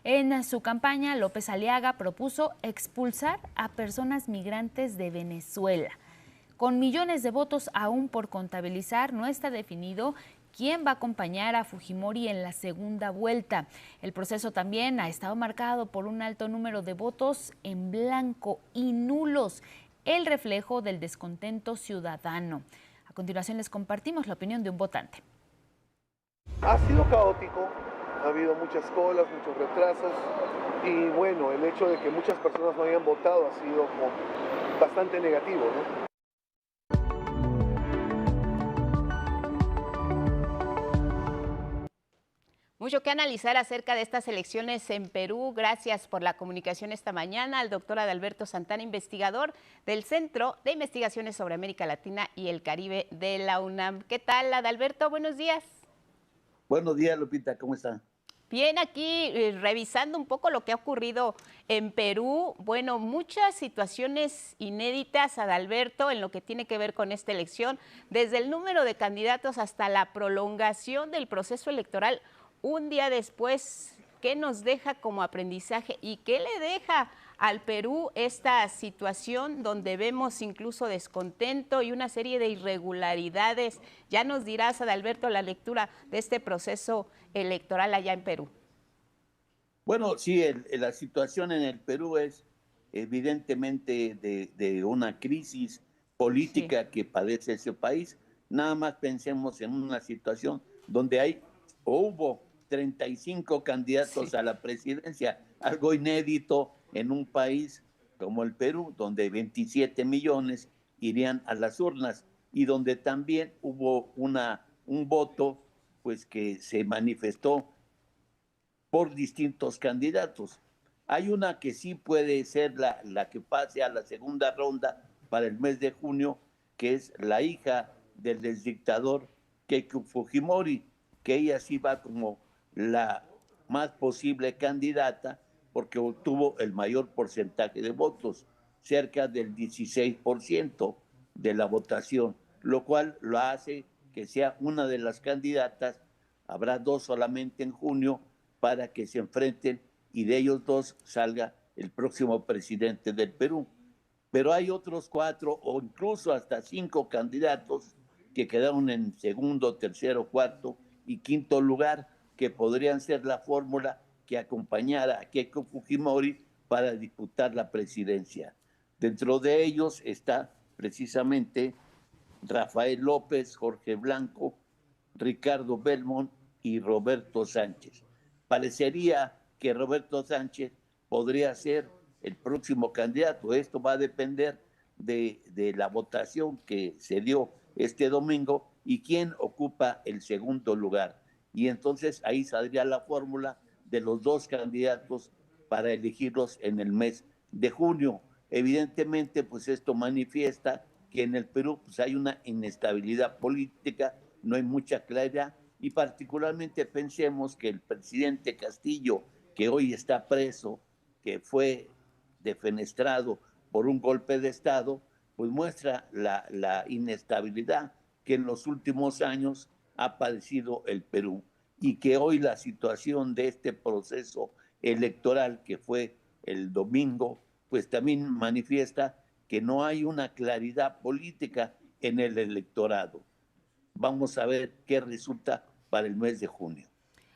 En su campaña, López Aliaga propuso expulsar a personas migrantes de Venezuela. Con millones de votos aún por contabilizar, no está definido quién va a acompañar a Fujimori en la segunda vuelta. El proceso también ha estado marcado por un alto número de votos en blanco y nulos, el reflejo del descontento ciudadano. A continuación les compartimos la opinión de un votante.
Ha sido caótico. Ha habido muchas colas, muchos retrasos y bueno, el hecho de que muchas personas no hayan votado ha sido como bastante negativo, ¿no?
Mucho que analizar acerca de estas elecciones en Perú. Gracias por la comunicación esta mañana al doctor Adalberto Santana, investigador del Centro de Investigaciones sobre América Latina y el Caribe de la UNAM. ¿Qué tal, Adalberto? Buenos días.
Buenos días, Lupita, ¿cómo está?
Bien, aquí revisando un poco lo que ha ocurrido en Perú. Bueno, muchas situaciones inéditas, Adalberto, en lo que tiene que ver con esta elección, desde el número de candidatos hasta la prolongación del proceso electoral un día después. ¿Qué nos deja como aprendizaje y qué le deja al Perú esta situación donde vemos incluso descontento y una serie de irregularidades? Ya nos dirás, Adalberto, la lectura de este proceso electoral allá en Perú.
Bueno, sí, la situación en el Perú es evidentemente de una crisis política que padece ese país. Nada más pensemos en una situación donde hubo 35 candidatos a la presidencia, algo inédito en un país como el Perú, donde 27 millones irían a las urnas y donde también hubo un voto pues que se manifestó por distintos candidatos. Hay una que sí puede ser la que pase a la segunda ronda para el mes de junio, que es la hija del exdictador Keiko Fujimori, que ella sí va como la más posible candidata porque obtuvo el mayor porcentaje de votos, cerca del 16% de la votación, lo cual lo hace que sea una de las candidatas. Habrá 2 solamente en junio para que se enfrenten y de ellos 2 salga el próximo presidente del Perú. Pero hay otros 4 o incluso hasta 5 candidatos que quedaron en segundo, tercero, cuarto y quinto lugar, que podrían ser la fórmula que acompañara a Keiko Fujimori para disputar la presidencia. Dentro de ellos está precisamente Rafael López, Jorge Blanco, Ricardo Belmont y Roberto Sánchez. Parecería que Roberto Sánchez podría ser el próximo candidato. Esto va a depender de la votación que se dio este domingo y quién ocupa el segundo lugar. Y entonces ahí saldría la fórmula de los dos candidatos para elegirlos en el mes de junio. Evidentemente, pues esto manifiesta que en el Perú pues hay una inestabilidad política, no hay mucha claridad, y particularmente pensemos que el presidente Castillo, que hoy está preso, que fue defenestrado por un golpe de Estado, pues muestra la inestabilidad que en los últimos años ha padecido el Perú, y que hoy la situación de este proceso electoral que fue el domingo, pues también manifiesta que no hay una claridad política en el electorado. Vamos a ver qué resulta para el mes de junio.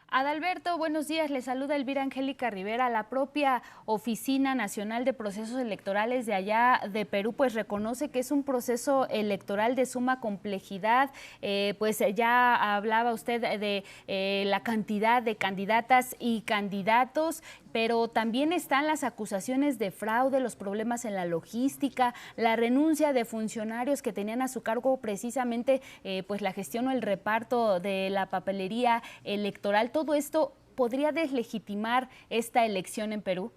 Adalberto, buenos días. Le saluda Elvira Angélica Rivera. La propia Oficina Nacional de Procesos Electorales de allá de Perú pues reconoce que es un proceso electoral de suma complejidad. Pues ya hablaba usted de la cantidad de candidatas y candidatos, pero también están las acusaciones de fraude, los problemas en la logística, la renuncia de funcionarios que tenían a su cargo precisamente pues la gestión o el reparto de la papelería electoral. ¿Todo esto podría deslegitimar esta elección en Perú?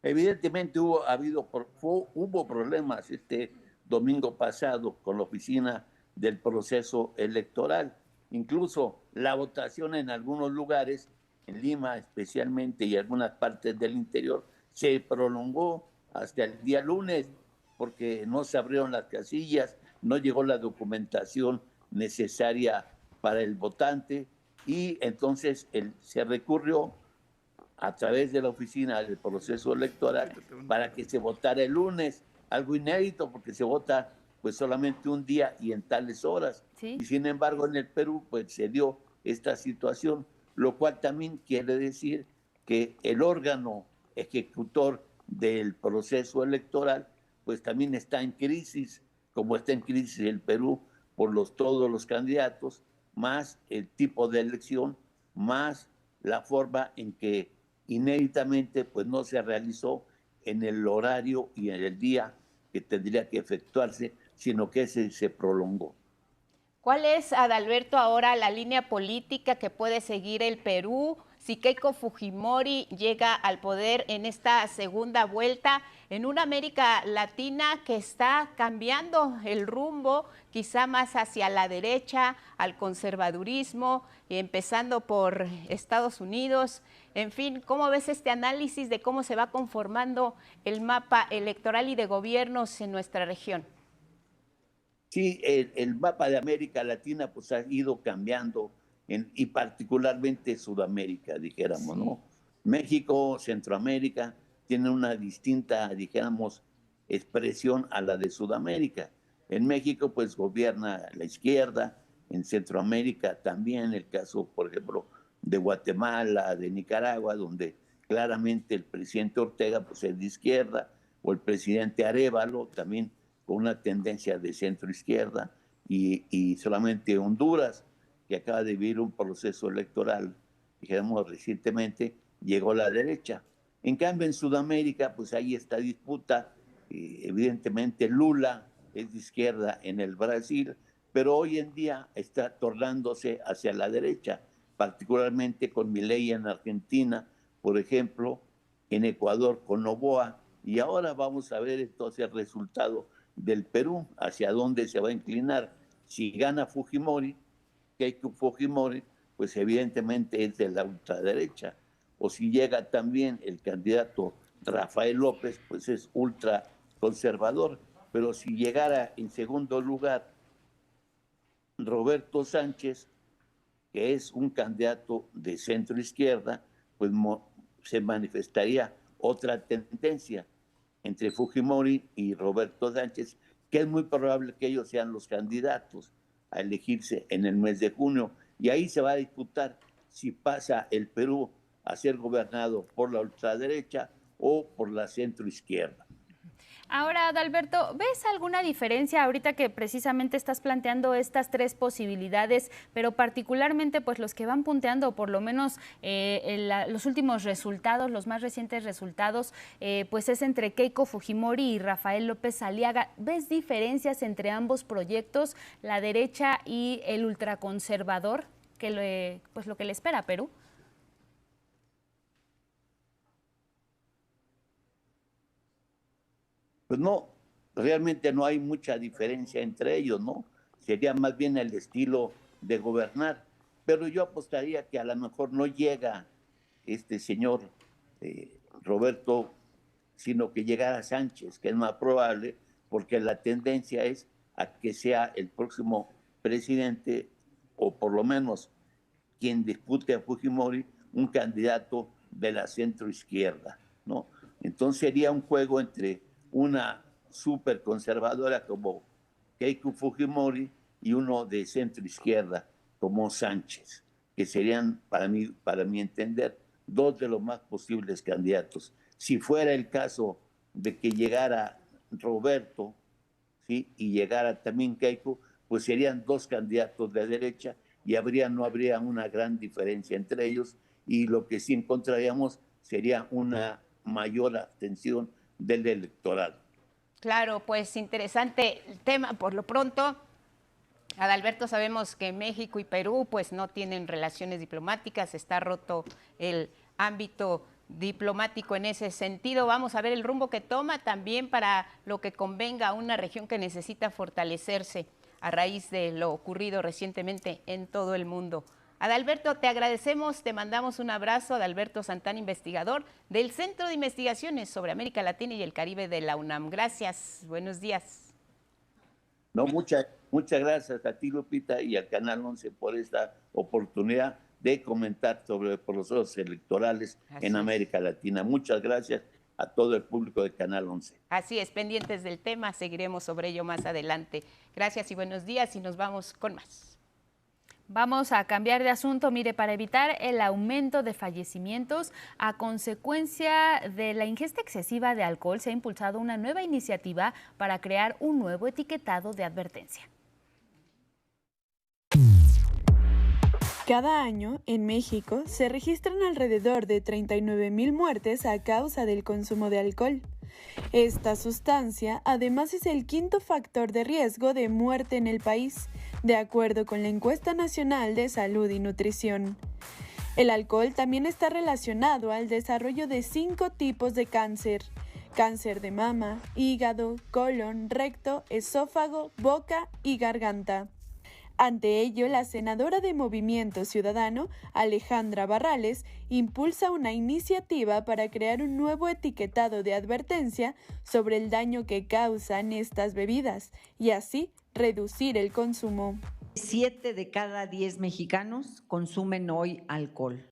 Evidentemente hubo problemas este domingo pasado con la oficina del proceso electoral. Incluso la votación en algunos lugares, en Lima especialmente y algunas partes del interior, se prolongó hasta el día lunes porque no se abrieron las casillas, no llegó la documentación necesaria para el votante, y entonces se recurrió a través de la oficina del proceso electoral para que se votara el lunes, algo inédito porque se vota pues solamente un día y en tales horas. ¿Sí? Y sin embargo en el Perú pues se dio esta situación, lo cual también quiere decir que el órgano ejecutor del proceso electoral pues también está en crisis, como está en crisis el Perú por todos los candidatos, más el tipo de elección, más la forma en que inéditamente pues no se realizó en el horario y en el día que tendría que efectuarse, sino que se prolongó.
¿Cuál es, Adalberto, ahora la línea política que puede seguir el Perú si Keiko Fujimori llega al poder en esta segunda vuelta en una América Latina que está cambiando el rumbo, quizá más hacia la derecha, al conservadurismo, empezando por Estados Unidos? En fin, ¿cómo ves este análisis de cómo se va conformando el mapa electoral y de gobiernos en nuestra región?
Sí, el mapa de América Latina pues ha ido cambiando, y particularmente Sudamérica, dijéramos, sí, ¿no? México, Centroamérica, tienen una distinta, dijéramos, expresión a la de Sudamérica. En México pues gobierna la izquierda, en Centroamérica también, el caso, por ejemplo, de Guatemala, de Nicaragua, donde claramente el presidente Ortega pues es de izquierda, o el presidente Arévalo también con una tendencia de centro izquierda, y solamente Honduras, que acaba de vivir un proceso electoral, dijéramos recientemente, llegó a la derecha. En cambio en Sudamérica pues hay esta disputa, evidentemente Lula es de izquierda en el Brasil, pero hoy en día está tornándose hacia la derecha, particularmente con Milei en Argentina, por ejemplo, en Ecuador con Noboa, y ahora vamos a ver entonces el resultado del Perú, hacia dónde se va a inclinar. Si gana Fujimori, Keiko Fujimori, pues evidentemente es de la ultraderecha, o si llega también el candidato Rafael López, pues es ultraconservador, pero si llegara en segundo lugar Roberto Sánchez, que es un candidato de centro izquierda, pues se manifestaría otra tendencia entre Fujimori y Roberto Sánchez, que es muy probable que ellos sean los candidatos a elegirse en el mes de junio, y ahí se va a disputar si pasa el Perú a ser gobernado por la ultraderecha o por la centroizquierda.
Ahora, Adalberto, ¿ves alguna diferencia ahorita que precisamente estás planteando estas tres posibilidades, pero particularmente pues los que van punteando, por lo menos los últimos resultados, los más recientes resultados, pues es entre Keiko Fujimori y Rafael López Aliaga? ¿Ves diferencias entre ambos proyectos, la derecha y el ultraconservador, pues lo que le espera a Perú?
Pues no, realmente no hay mucha diferencia entre ellos, ¿no? Sería más bien el estilo de gobernar. Pero yo apostaría que a lo mejor no llega este señor Roberto, sino que llegara Sánchez, que es más probable, porque la tendencia es a que sea el próximo presidente, o por lo menos quien dispute a Fujimori, un candidato de la centroizquierda, ¿no? Entonces sería un juego entre una súper conservadora como Keiko Fujimori y uno de centro izquierda como Sánchez, que serían, para mi entender, dos de los más posibles candidatos. Si fuera el caso de que llegara Roberto, ¿sí?, y llegara también Keiko, pues serían dos candidatos de derecha y no habría una gran diferencia entre ellos, y lo que sí encontraríamos sería una mayor abstención del electorado.
Claro, pues interesante el tema. Por lo pronto, Adalberto, sabemos que México y Perú pues no tienen relaciones diplomáticas, está roto el ámbito diplomático en ese sentido. Vamos a ver el rumbo que toma también para lo que convenga a una región que necesita fortalecerse a raíz de lo ocurrido recientemente en todo el mundo. Adalberto, te agradecemos, te mandamos un abrazo. Adalberto Santana, investigador del Centro de Investigaciones sobre América Latina y el Caribe de la UNAM. Gracias, buenos días.
No, muchas gracias a ti, Lupita, y al Canal 11 por esta oportunidad de comentar sobre procesos electorales en América Latina. Muchas gracias a todo el público de Canal 11.
Así es, pendientes del tema, seguiremos sobre ello más adelante. Gracias y buenos días, y nos vamos con más.
Vamos a cambiar de asunto. Mire, para evitar el aumento de fallecimientos a consecuencia de la ingesta excesiva de alcohol, se ha impulsado una nueva iniciativa para crear un nuevo etiquetado de advertencia.
Cada año, en México, se registran alrededor de 39,000 muertes a causa del consumo de alcohol. Esta sustancia, además, es el quinto factor de riesgo de muerte en el país, de acuerdo con la Encuesta Nacional de Salud y Nutrición. El alcohol también está relacionado al desarrollo de 5 tipos de cáncer: cáncer de mama, hígado, colon, recto, esófago, boca y garganta. Ante ello, la senadora de Movimiento Ciudadano, Alejandra Barrales, impulsa una iniciativa para crear un nuevo etiquetado de advertencia sobre el daño que causan estas bebidas y así reducir el consumo.
7 de cada 10 mexicanos consumen hoy alcohol.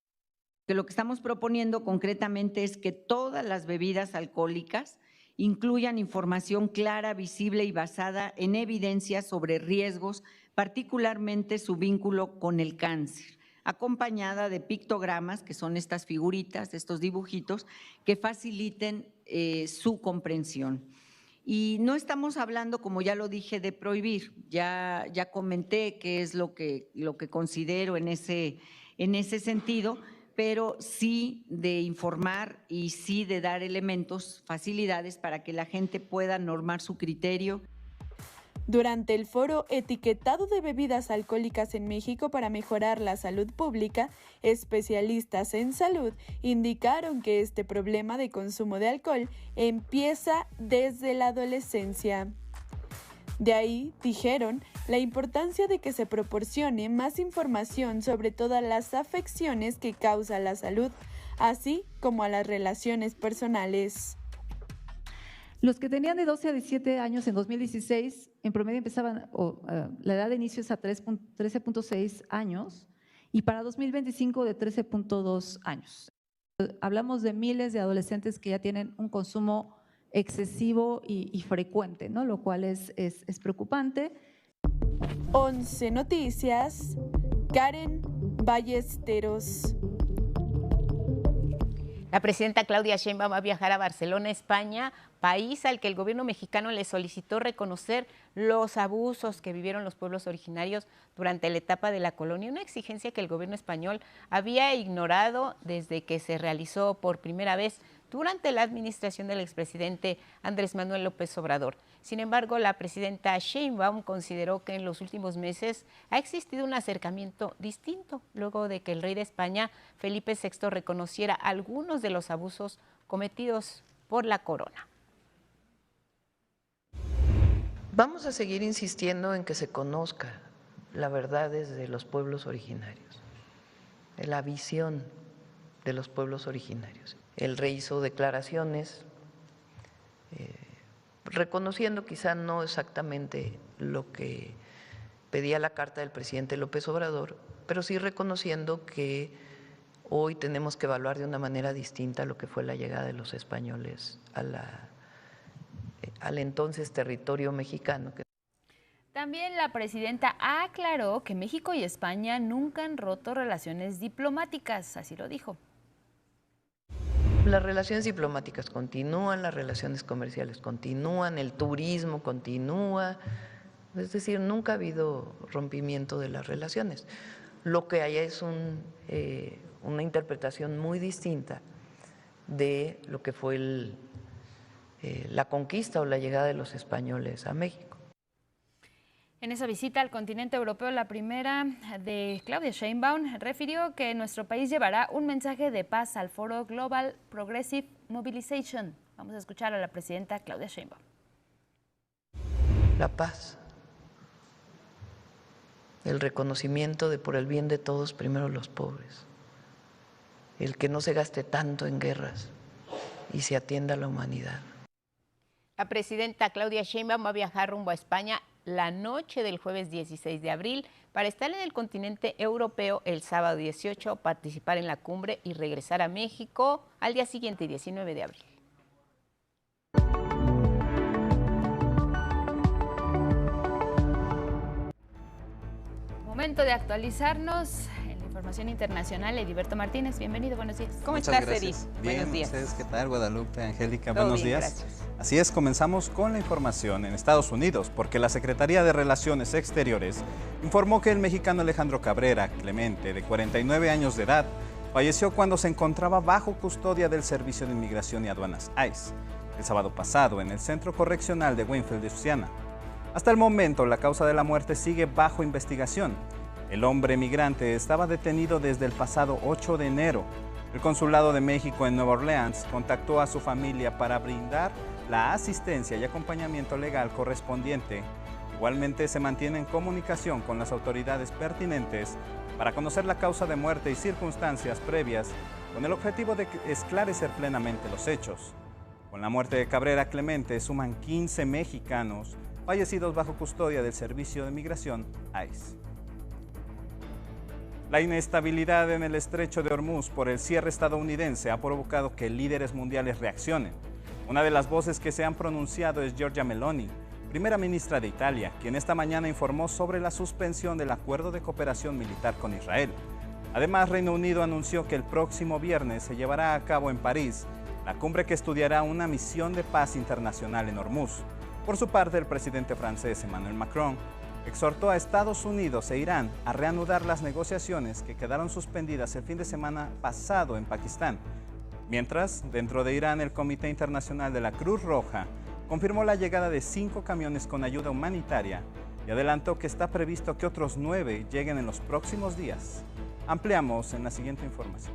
Lo que estamos proponiendo concretamente es que todas las bebidas alcohólicas incluyan información clara, visible y basada en evidencias sobre riesgos, particularmente su vínculo con el cáncer, acompañada de pictogramas, que son estas figuritas, estos dibujitos, que faciliten su comprensión. Y no estamos hablando, como ya lo dije, de prohibir. Ya comenté qué es lo que considero en ese sentido, pero sí de informar y sí de dar elementos, facilidades para que la gente pueda normar su criterio.
Durante el foro Etiquetado de bebidas alcohólicas en México para mejorar la salud pública, especialistas en salud indicaron que este problema de consumo de alcohol empieza desde la adolescencia. De ahí, dijeron, la importancia de que se proporcione más información sobre todas las afecciones que causa la salud, así como a las relaciones personales.
Los que tenían de 12 a 17 años en 2016, en promedio empezaban, la edad de inicio es a 13.6 años y para 2025 de 13.2 años. Hablamos de miles de adolescentes que ya tienen un consumo excesivo y frecuente, ¿no? Lo cual es preocupante.
11 Noticias, Karen Ballesteros.
La presidenta Claudia Sheinbaum va a viajar a Barcelona, España, país al que el gobierno mexicano le solicitó reconocer los abusos que vivieron los pueblos originarios durante la etapa de la colonia, una exigencia que el gobierno español había ignorado desde que se realizó por primera vez durante la administración del expresidente Andrés Manuel López Obrador. Sin embargo, la presidenta Sheinbaum consideró que en los últimos meses ha existido un acercamiento distinto, luego de que el rey de España, Felipe VI, reconociera algunos de los abusos cometidos por la corona.
Vamos a seguir insistiendo en que se conozca la verdad desde los pueblos originarios, la visión de los pueblos originarios. El rey hizo declaraciones reconociendo quizá no exactamente lo que pedía la carta del presidente López Obrador, pero sí reconociendo que hoy tenemos que evaluar de una manera distinta lo que fue la llegada de los españoles al entonces territorio mexicano.
También la presidenta aclaró que México y España nunca han roto relaciones diplomáticas, así lo dijo.
Las relaciones diplomáticas continúan, las relaciones comerciales continúan, el turismo continúa, es decir, nunca ha habido rompimiento de las relaciones. Lo que hay es una interpretación muy distinta de lo que fue la conquista o la llegada de los españoles a México.
En esa visita al continente europeo, la primera de Claudia Sheinbaum refirió que nuestro país llevará un mensaje de paz al foro Global Progressive Mobilization. Vamos a escuchar a la presidenta Claudia Sheinbaum.
La paz, el reconocimiento de por el bien de todos, primero los pobres, el que no se gaste tanto en guerras y se atienda a la humanidad.
La presidenta Claudia Sheinbaum va a viajar rumbo a España la noche del jueves 16 de abril para estar en el continente europeo el sábado 18, participar en la cumbre y regresar a México al día siguiente, 19 de abril.
Momento de actualizarnos en la información internacional. Heriberto Martínez, bienvenido, buenos días.
¿Cómo
Muchas
estás,
gracias.
Eri?
Bien,
Buenos días.
¿Ustedes qué tal? Guadalupe, Angélica,
Todo
buenos
bien,
días.
gracias.
Así es, comenzamos con la información en Estados Unidos, porque la Secretaría de Relaciones Exteriores informó que el mexicano Alejandro Cabrera Clemente, de 49 años de edad, falleció cuando se encontraba bajo custodia del Servicio de Inmigración y Aduanas ICE, el sábado pasado en el Centro Correccional de Winfield, Luisiana. Hasta el momento, la causa de la muerte sigue bajo investigación. El hombre migrante estaba detenido desde el pasado 8 de enero. El Consulado de México en Nueva Orleans contactó a su familia para brindar la asistencia y acompañamiento legal correspondiente. Igualmente se mantiene en comunicación con las autoridades pertinentes para conocer la causa de muerte y circunstancias previas con el objetivo de esclarecer plenamente los hechos. Con la muerte de Cabrera Clemente suman 15 mexicanos fallecidos bajo custodia del Servicio de Migración ICE. La inestabilidad en el estrecho de Hormuz por el cierre estadounidense ha provocado que líderes mundiales reaccionen. Una de las voces que se han pronunciado es Giorgia Meloni, primera ministra de Italia, quien esta mañana informó sobre la suspensión del acuerdo de cooperación militar con Israel. Además, Reino Unido anunció que el próximo viernes se llevará a cabo en París la cumbre que estudiará una misión de paz internacional en Hormuz. Por su parte, el presidente francés Emmanuel Macron exhortó a Estados Unidos e Irán a reanudar las negociaciones que quedaron suspendidas el fin de semana pasado en Pakistán. Mientras, dentro de Irán, el Comité Internacional de la Cruz Roja confirmó la llegada de 5 camiones con ayuda humanitaria y adelantó que está previsto que otros 9 lleguen en los próximos días. Ampliamos en la siguiente información.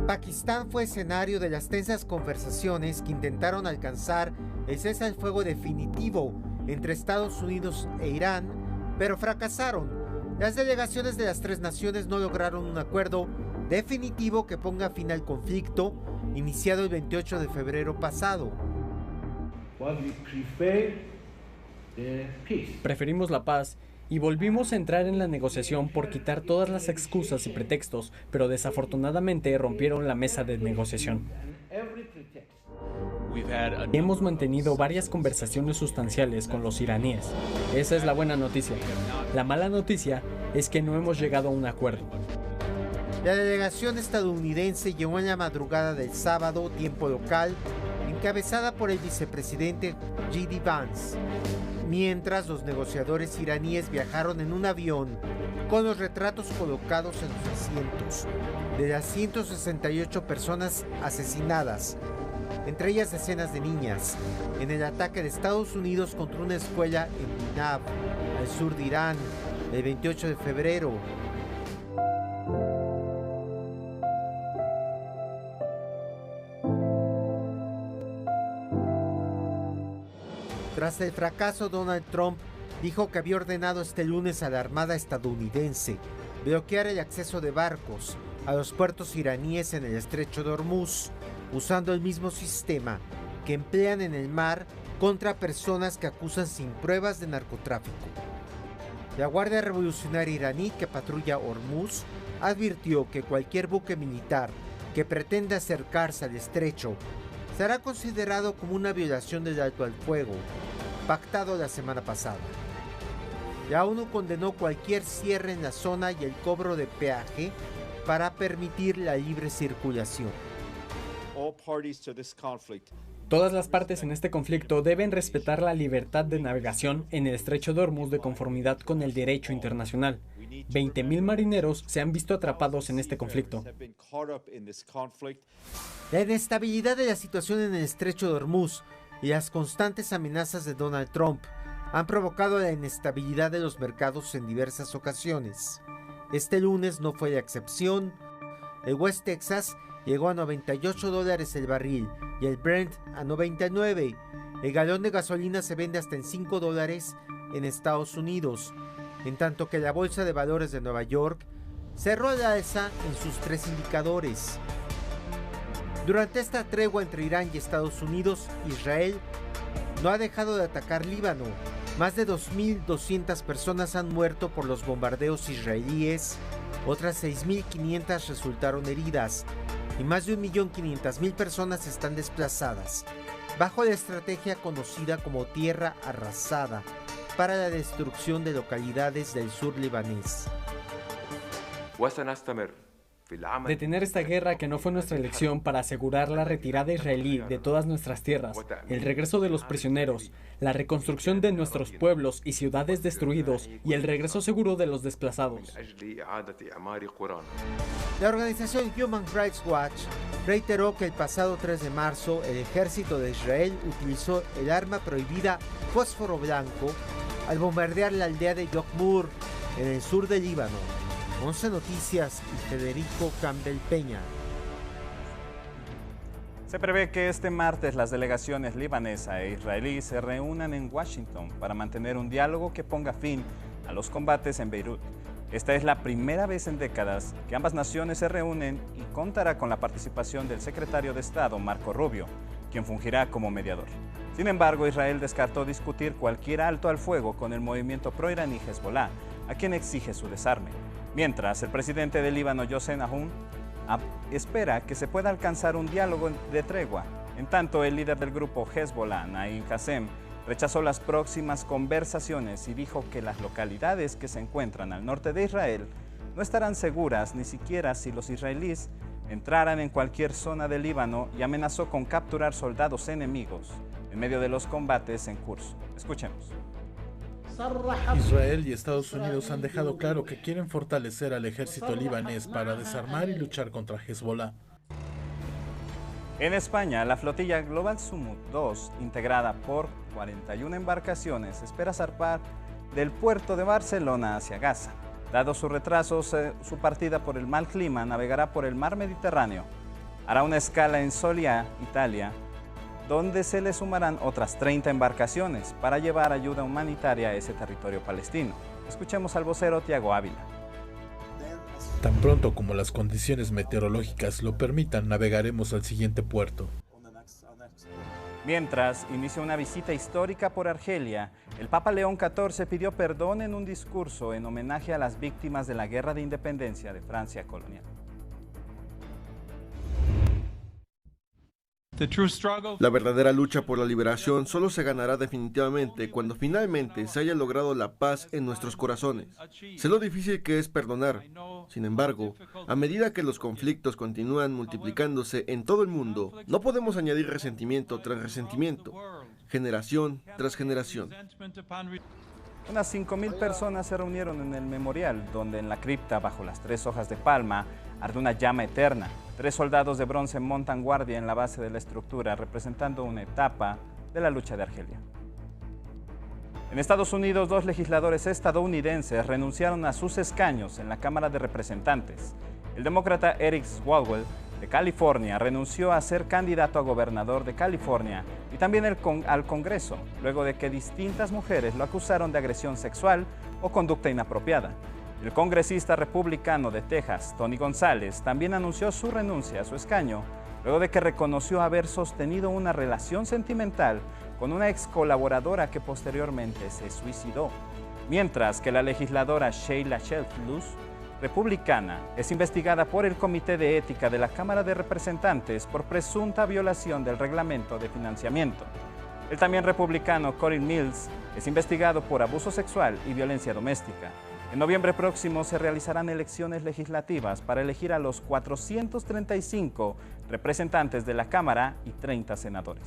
Pakistán fue escenario de las tensas conversaciones que intentaron alcanzar el cese al fuego definitivo entre Estados Unidos e Irán, pero fracasaron. Las delegaciones de las 3 naciones no lograron un acuerdo definitivo que ponga fin al conflicto iniciado el 28 de febrero pasado.
Preferimos la paz y volvimos a entrar en la negociación por quitar todas las excusas y pretextos, pero desafortunadamente rompieron la mesa de negociación. Hemos mantenido varias conversaciones sustanciales con los iraníes. Esa es la buena noticia. La mala noticia es que no hemos llegado a un acuerdo.
La delegación estadounidense llegó en la madrugada del sábado, tiempo local, encabezada por el vicepresidente J.D. Vance, mientras los negociadores iraníes viajaron en un avión con los retratos colocados en los asientos de las 168 personas asesinadas, entre ellas decenas de niñas, en el ataque de Estados Unidos contra una escuela en Binab, al sur de Irán, el 28 de febrero. Tras el fracaso, Donald Trump dijo que había ordenado este lunes a la Armada estadounidense bloquear el acceso de barcos a los puertos iraníes en el estrecho de Hormuz, usando el mismo sistema que emplean en el mar contra personas que acusan sin pruebas de narcotráfico. La Guardia Revolucionaria iraní que patrulla Hormuz advirtió que cualquier buque militar que pretenda acercarse al estrecho será considerado como una violación del alto al fuego, pactado la semana pasada. La ONU condenó cualquier cierre en la zona y el cobro de peaje para permitir la libre circulación.
Todas las partes en este conflicto deben respetar la libertad de navegación en el estrecho de Hormuz de conformidad con el derecho internacional. 20.000 marineros se han visto atrapados en este conflicto.
La inestabilidad de la situación en el estrecho de Hormuz y las constantes amenazas de Donald Trump han provocado la inestabilidad de los mercados en diversas ocasiones. Este lunes no fue la excepción. El West Texas llegó a $98 el barril y el Brent a 99. El galón de gasolina se vende hasta en $5 en Estados Unidos, en tanto que la Bolsa de Valores de Nueva York cerró al alza en sus 3 indicadores. Durante esta tregua entre Irán y Estados Unidos, Israel no ha dejado de atacar Líbano. Más de 2.200 personas han muerto por los bombardeos israelíes, otras 6.500 resultaron heridas y más de 1.500.000 personas están desplazadas, bajo la estrategia conocida como tierra arrasada para la destrucción de localidades del sur libanés.
Detener esta guerra que no fue nuestra elección para asegurar la retirada israelí de todas nuestras tierras, el regreso de los prisioneros, la reconstrucción de nuestros pueblos y ciudades destruidos y el regreso seguro de los desplazados.
La organización Human Rights Watch reiteró que el pasado 3 de marzo el ejército de Israel utilizó el arma prohibida fósforo blanco al bombardear la aldea de Yokmur en el sur del Líbano. 11 Noticias y Federico Campbell Peña.
Se prevé que este martes las delegaciones libanesa e israelí se reúnan en Washington para mantener un diálogo que ponga fin a los combates en Beirut. Esta es la primera vez en décadas que ambas naciones se reúnen y contará con la participación del secretario de Estado, Marco Rubio, quien fungirá como mediador. Sin embargo, Israel descartó discutir cualquier alto al fuego con el movimiento pro-iraní Hezbollah, a quien exige su desarme. Mientras, el presidente del Líbano, Yossi Nahum, espera que se pueda alcanzar un diálogo de tregua. En tanto, el líder del grupo Hezbollah, Naim Qassem, rechazó las próximas conversaciones y dijo que las localidades que se encuentran al norte de Israel no estarán seguras ni siquiera si los israelíes entraran en cualquier zona del Líbano y amenazó con capturar soldados enemigos en medio de los combates en curso. Escuchemos.
Israel y Estados Unidos han dejado claro que quieren fortalecer al ejército libanés para desarmar y luchar contra Hezbollah.
En España, la flotilla Global Sumut 2, integrada por 41 embarcaciones, espera zarpar del puerto de Barcelona hacia Gaza. Dado su retraso, su partida por el mal clima navegará por el mar Mediterráneo. Hará una escala en Solia, Italia, donde se le sumarán otras 30 embarcaciones para llevar ayuda humanitaria a ese territorio palestino. Escuchemos al vocero Tiago Ávila.
Tan pronto como las condiciones meteorológicas lo permitan, navegaremos al siguiente puerto.
Mientras inicia una visita histórica por Argelia, el Papa León XIV pidió perdón en un discurso en homenaje a las víctimas de la Guerra de Independencia de Francia colonial.
La verdadera lucha por la liberación solo se ganará definitivamente cuando finalmente se haya logrado la paz en nuestros corazones. Sé lo difícil que es perdonar. Sin embargo, a medida que los conflictos continúan multiplicándose en todo el mundo, no podemos añadir resentimiento tras resentimiento, generación tras generación.
Unas 5.000 personas se reunieron en el memorial, donde en la cripta, bajo las 3 hojas de palma, arde una llama eterna. 3 soldados de bronce montan guardia en la base de la estructura, representando una etapa de la lucha de Argelia. En Estados Unidos, 2 legisladores estadounidenses renunciaron a sus escaños en la Cámara de Representantes. El demócrata Eric Swalwell, de California, renunció a ser candidato a gobernador de California y también al Congreso, luego de que distintas mujeres lo acusaron de agresión sexual o conducta inapropiada. El congresista republicano de Texas, Tony González, también anunció su renuncia a su escaño, luego de que reconoció haber sostenido una relación sentimental con una ex colaboradora que posteriormente se suicidó. Mientras que la legisladora Sheila Shelflus, republicana, es investigada por el Comité de Ética de la Cámara de Representantes por presunta violación del reglamento de financiamiento. El también republicano Corin Mills es investigado por abuso sexual y violencia doméstica. En noviembre próximo se realizarán elecciones legislativas para elegir a los 435 representantes de la Cámara y 30 senadores.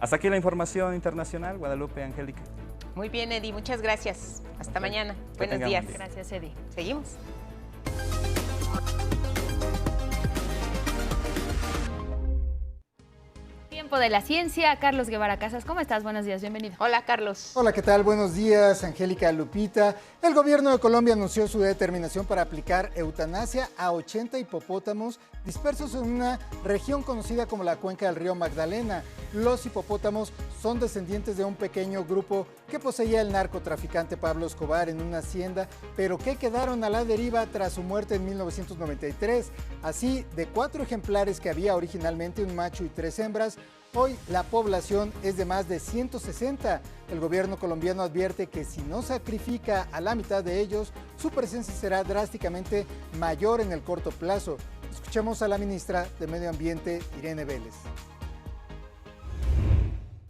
Hasta aquí la información internacional. Guadalupe, Angélica.
Muy bien, Eddie, muchas gracias. Hasta mañana. Buenos días.
Gracias, Eddie.
Seguimos.
Tiempo de la ciencia. Carlos Guevara Casas, ¿cómo estás? Buenos días, bienvenido.
Hola, Carlos.
Hola, ¿qué tal? Buenos días, Angélica, Lupita. El gobierno de Colombia anunció su determinación para aplicar eutanasia a 80 hipopótamos dispersos en una región conocida como la Cuenca del Río Magdalena. Los hipopótamos son descendientes de un pequeño grupo que poseía el narcotraficante Pablo Escobar en una hacienda, pero que quedaron a la deriva tras su muerte en 1993. Así, de 4 ejemplares que había originalmente, un macho y 3 hembras, hoy la población es de más de 160. El gobierno colombiano advierte que si no sacrifica a la mitad de ellos, su presencia será drásticamente mayor en el corto plazo. Escuchemos a la ministra de Medio Ambiente, Irene Vélez.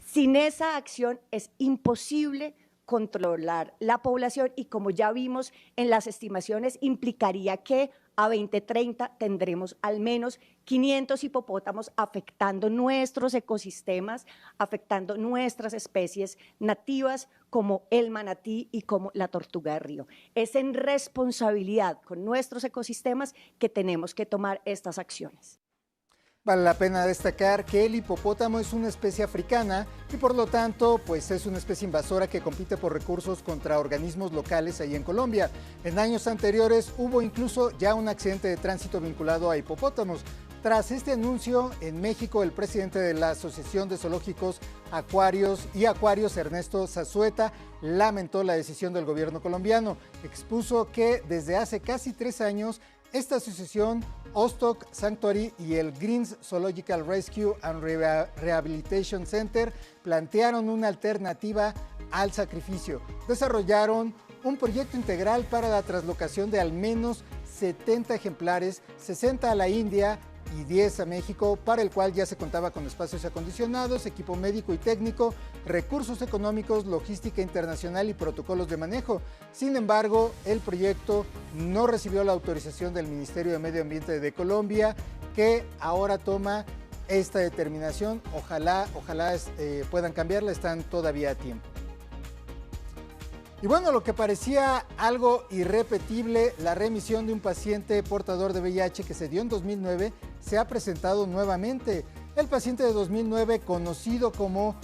Sin esa acción es imposible controlar la población y, como ya vimos en las estimaciones, implicaría que a 2030 tendremos al menos 500 hipopótamos afectando nuestros ecosistemas, afectando nuestras especies nativas como el manatí y como la tortuga de río. Es en responsabilidad con nuestros ecosistemas que tenemos que tomar estas acciones.
Vale la pena destacar que el hipopótamo es una especie africana y por lo tanto pues es una especie invasora que compite por recursos contra organismos locales ahí en Colombia. En años anteriores hubo incluso ya un accidente de tránsito vinculado a hipopótamos. Tras este anuncio, en México, el presidente de la Asociación de Zoológicos Acuarios, Ernesto Zazueta, lamentó la decisión del gobierno colombiano. Expuso que desde hace casi 3 años esta asociación, Ostok Sanctuary y el Greens Zoological Rescue and Rehabilitation Center plantearon una alternativa al sacrificio. Desarrollaron un proyecto integral para la traslocación de al menos 70 ejemplares, 60 a la India y 10 a México, para el cual ya se contaba con espacios acondicionados, equipo médico y técnico, recursos económicos, logística internacional y protocolos de manejo. Sin embargo, el proyecto no recibió la autorización del Ministerio de Medio Ambiente de Colombia, que ahora toma esta determinación. Ojalá puedan cambiarla, están todavía a tiempo. Y bueno, lo que parecía algo irrepetible, la remisión de un paciente portador de VIH que se dio en 2009, se ha presentado nuevamente. El paciente de 2009, conocido como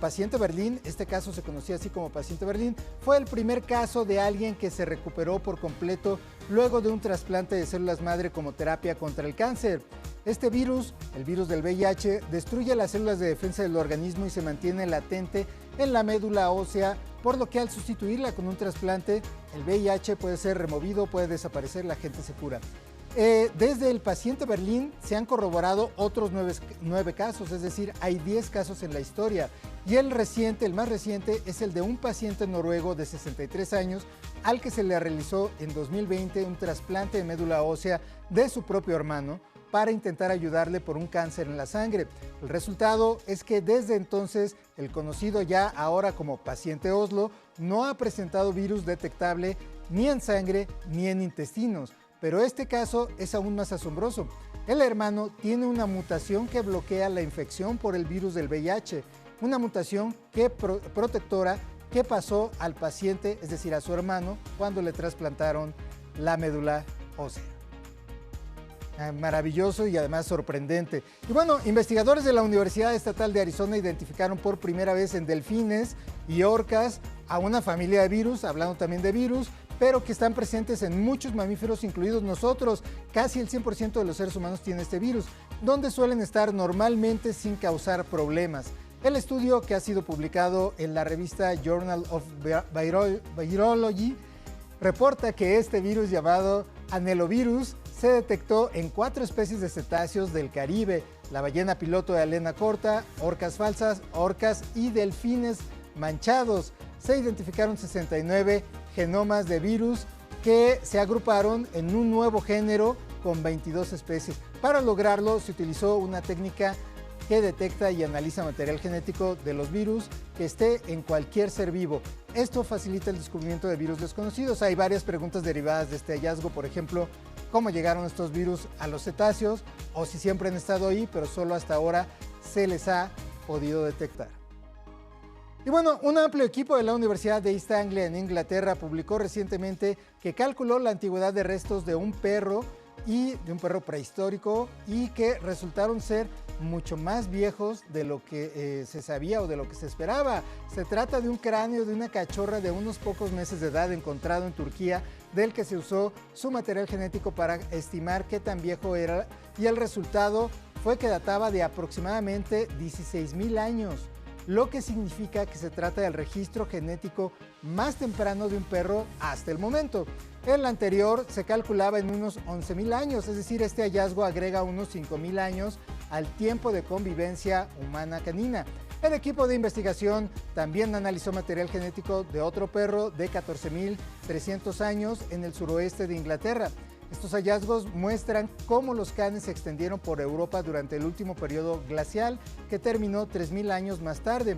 paciente Berlín, este caso se conocía así como paciente Berlín, fue el primer caso de alguien que se recuperó por completo luego de un trasplante de células madre como terapia contra el cáncer. Este virus, el virus del VIH, destruye las células de defensa del organismo y se mantiene latente en la médula ósea, por lo que al sustituirla con un trasplante, el VIH puede ser removido, puede desaparecer, la gente se cura. Desde el paciente Berlín se han corroborado otros 9 casos, es decir, hay 10 casos en la historia. Y el más reciente, es el de un paciente noruego de 63 años al que se le realizó en 2020 un trasplante de médula ósea de su propio hermano, para intentar ayudarle por un cáncer en la sangre. El resultado es que desde entonces el conocido ya ahora como paciente Oslo no ha presentado virus detectable ni en sangre ni en intestinos, pero este caso es aún más asombroso. El hermano tiene una mutación que bloquea la infección por el virus del VIH, una mutación protectora que pasó al paciente, es decir, a su hermano, cuando le trasplantaron la médula ósea. Maravilloso y además sorprendente. Y bueno, investigadores de la Universidad Estatal de Arizona identificaron por primera vez en delfines y orcas a una familia de virus, hablando también de virus, pero que están presentes en muchos mamíferos, incluidos nosotros. Casi el 100% de los seres humanos tiene este virus, donde suelen estar normalmente sin causar problemas. El estudio, que ha sido publicado en la revista Journal of Virology, reporta que este virus llamado Anelovirus se detectó en 4 especies de cetáceos del Caribe: la ballena piloto de alena corta, orcas falsas, orcas y delfines manchados. Se identificaron 69 genomas de virus que se agruparon en un nuevo género con 22 especies. Para lograrlo se utilizó una técnica que detecta y analiza material genético de los virus que esté en cualquier ser vivo. Esto facilita el descubrimiento de virus desconocidos. Hay varias preguntas derivadas de este hallazgo, por ejemplo, cómo llegaron estos virus a los cetáceos, o si siempre han estado ahí, pero solo hasta ahora se les ha podido detectar. Y bueno, un amplio equipo de la Universidad de East Anglia en Inglaterra publicó recientemente que calculó la antigüedad de restos de un perro prehistórico, y que resultaron ser mucho más viejos de lo que se sabía o de lo que se esperaba. Se trata de un cráneo de una cachorra de unos pocos meses de edad encontrado en Turquía, del que se usó su material genético para estimar qué tan viejo era, y el resultado fue que databa de aproximadamente 16,000 años, lo que significa que se trata del registro genético más temprano de un perro hasta el momento. El anterior se calculaba en unos 11,000 años, es decir, este hallazgo agrega unos 5,000 años al tiempo de convivencia humana canina. El equipo de investigación también analizó material genético de otro perro de 14,300 años en el suroeste de Inglaterra. Estos hallazgos muestran cómo los canes se extendieron por Europa durante el último periodo glacial, que terminó 3,000 años más tarde.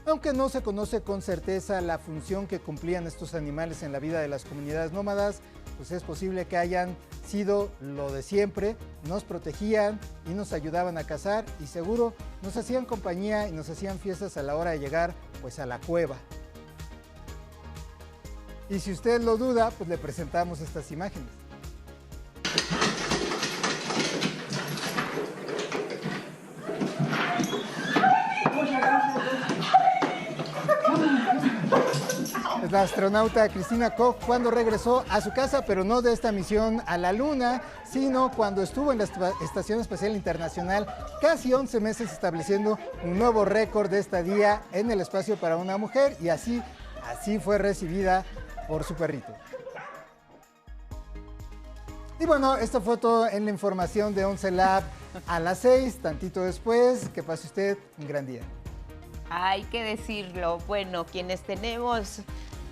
Aunque no se conoce con certeza la función que cumplían estos animales en la vida de las comunidades nómadas, pues es posible que hayan sido lo de siempre: nos protegían y nos ayudaban a cazar, y seguro nos hacían compañía y nos hacían fiestas a la hora de llegar pues a la cueva. Y si usted lo duda, pues le presentamos estas imágenes. Es la astronauta Christina Koch cuando regresó a su casa, pero no de esta misión a la Luna, sino cuando estuvo en la Estación Espacial Internacional casi 11 meses, estableciendo un nuevo récord de estadía en el espacio para una mujer, y así fue recibida por su perrito. Y bueno, esta foto en la información de 11 Lab a las 6, tantito después. Que pase usted un gran día.
Hay que decirlo, bueno, quienes tenemos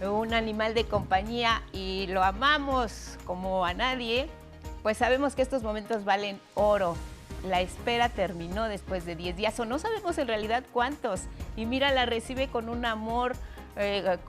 un animal de compañía y lo amamos como a nadie, pues sabemos que estos momentos valen oro. La espera terminó después de 10 días, o no sabemos en realidad cuántos. Y mira, la recibe con un amor,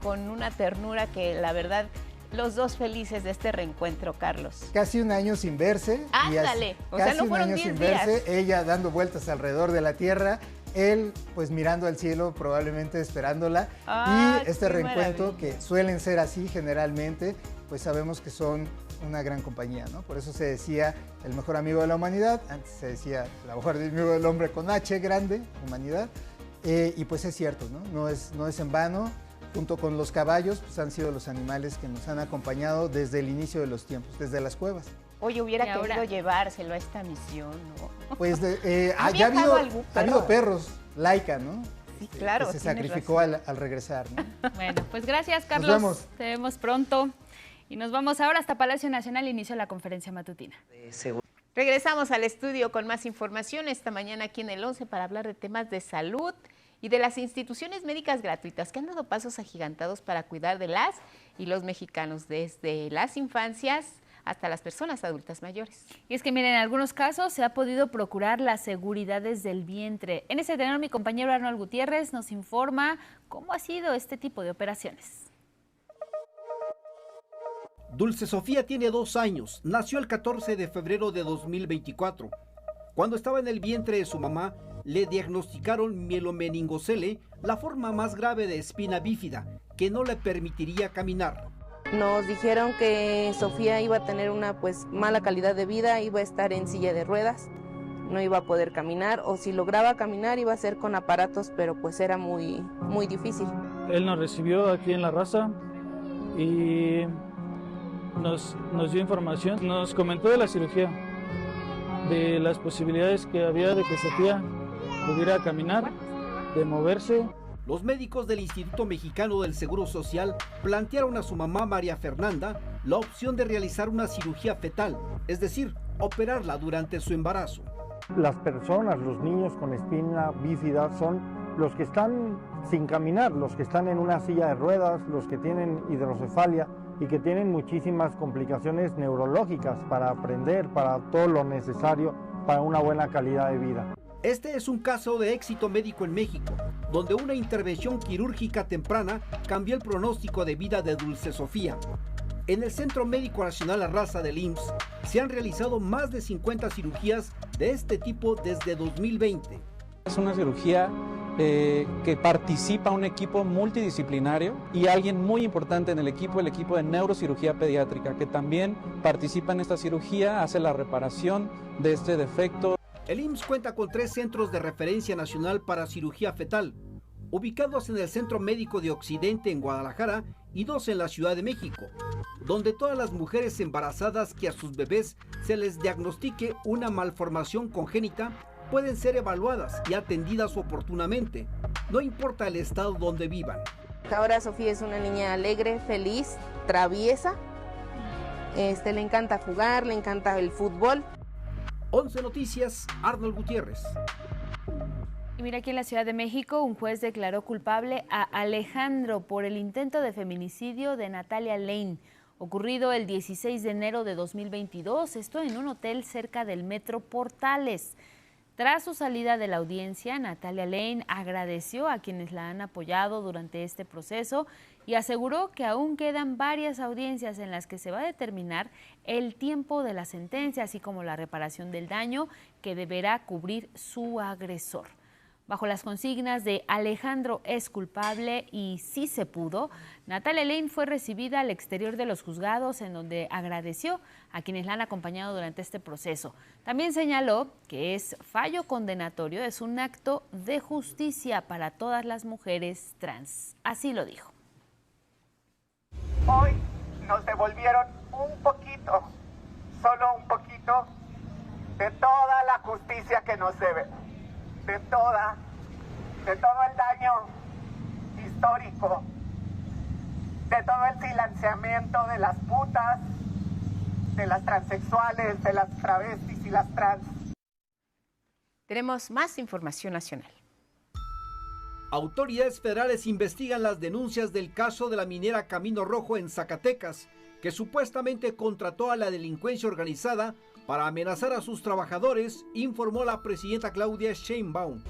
con una ternura, que la verdad, los dos felices de este reencuentro, Carlos.
Casi un año sin verse.
Ándale, o sea, no fueron 10 días.
Ella dando vueltas alrededor de la Tierra, él pues mirando al cielo, probablemente esperándola. Y este reencuentro, que suelen ser así generalmente, pues sabemos que son una gran compañía, ¿no? Por eso se decía el mejor amigo de la humanidad. Antes se decía la mejor amigo del hombre con H grande, humanidad. Y pues es cierto, ¿no? No es en vano. Junto con los caballos, pues han sido los animales que nos han acompañado desde el inicio de los tiempos, desde las cuevas.
Oye, hubiera querido llevárselo a esta misión, ¿no?
Pues ya ha habido perros, Laika, ¿no?
Sí, claro.
Que se sacrificó al regresar, ¿no?
Bueno, pues gracias, Carlos.
Nos vemos.
Te vemos pronto. Y nos vamos ahora hasta Palacio Nacional. Inicia la conferencia matutina.
Regresamos al estudio con más información esta mañana aquí en el 11 para hablar de temas de salud y de las instituciones médicas gratuitas que han dado pasos agigantados para cuidar de las y los mexicanos, desde las infancias hasta las personas adultas mayores.
Y es que miren, en algunos casos se ha podido procurar la seguridad desde el vientre. En ese tenor, mi compañero Arnold Gutiérrez nos informa cómo ha sido este tipo de operaciones.
Dulce Sofía tiene 2 años, nació el 14 de febrero de 2024. Cuando estaba en el vientre de su mamá, le diagnosticaron mielomeningocele, la forma más grave de espina bífida, que no le permitiría caminar.
Nos dijeron que Sofía iba a tener una mala calidad de vida, iba a estar en silla de ruedas, no iba a poder caminar, o si lograba caminar iba a ser con aparatos, pero pues era muy difícil.
Él nos recibió aquí en La Raza y nos dio información, nos comentó de la cirugía, de las posibilidades que había de que Sofía pudiera caminar, de moverse.
Los médicos del Instituto Mexicano del Seguro Social plantearon a su mamá María Fernanda la opción de realizar una cirugía fetal, es decir, operarla durante su embarazo.
Las personas, los niños con espina bífida son los que están sin caminar, los que están en una silla de ruedas, los que tienen hidrocefalia y que tienen muchísimas complicaciones neurológicas para aprender, para todo lo necesario para una buena calidad de vida.
Este es un caso de éxito médico en México, donde una intervención quirúrgica temprana cambió el pronóstico de vida de Dulce Sofía. En el Centro Médico Nacional La Raza del IMSS se han realizado más de 50 cirugías de este tipo desde 2020.
Es una cirugía que participa un equipo multidisciplinario y alguien muy importante en el equipo de neurocirugía pediátrica, que también participa en esta cirugía, hace la reparación de este defecto.
El IMSS cuenta con 3 centros de referencia nacional para cirugía fetal, ubicados en el Centro Médico de Occidente en Guadalajara y 2 en la Ciudad de México, donde todas las mujeres embarazadas que a sus bebés se les diagnostique una malformación congénita pueden ser evaluadas y atendidas oportunamente, no importa el estado donde vivan.
Ahora Sofía es una niña alegre, feliz, traviesa, le encanta jugar, le encanta el fútbol.
11 Noticias, Arnold Gutiérrez.
Y mira, aquí en la Ciudad de México, un juez declaró culpable a Alejandro por el intento de feminicidio de Natalia Lane, ocurrido el 16 de enero de 2022, esto en un hotel cerca del Metro Portales. Tras su salida de la audiencia, Natalia Lane agradeció a quienes la han apoyado durante este proceso y aseguró que aún quedan varias audiencias en las que se va a determinar el tiempo de la sentencia, así como la reparación del daño que deberá cubrir su agresor. Bajo las consignas de Alejandro es culpable y sí se pudo, Natalia Lane fue recibida al exterior de los juzgados, en donde agradeció a quienes la han acompañado durante este proceso. También señaló que es fallo condenatorio, es un acto de justicia para todas las mujeres trans. Así lo dijo.
Hoy nos devolvieron un poquito, solo un poquito, de toda la justicia que nos deben. De todo el daño histórico, de todo el silenciamiento de las putas, de las transexuales, de las travestis y las trans.
Tenemos más información nacional.
Autoridades federales investigan las denuncias del caso de la minera Camino Rojo en Zacatecas, que supuestamente contrató a la delincuencia organizada para amenazar a sus trabajadores, informó la presidenta Claudia Sheinbaum.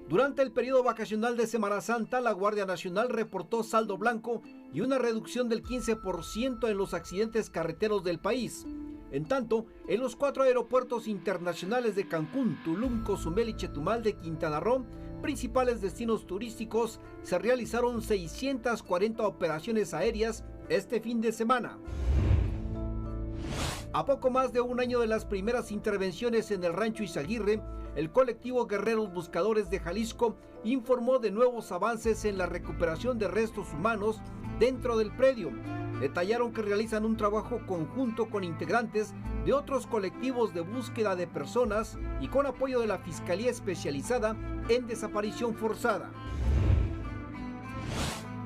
Durante el periodo vacacional de Semana Santa, la Guardia Nacional reportó saldo blanco y una reducción del 15% en los accidentes carreteros del país. En tanto, en los 4 aeropuertos internacionales de Cancún, Tulum, Cozumel y Chetumal de Quintana Roo, principales destinos turísticos, se realizaron 640 operaciones aéreas este fin de semana. A poco más de un año de las primeras intervenciones en el Rancho Izaguirre, el colectivo Guerreros Buscadores de Jalisco informó de nuevos avances en la recuperación de restos humanos dentro del predio. Detallaron que realizan un trabajo conjunto con integrantes de otros colectivos de búsqueda de personas y con apoyo de la Fiscalía Especializada en Desaparición Forzada.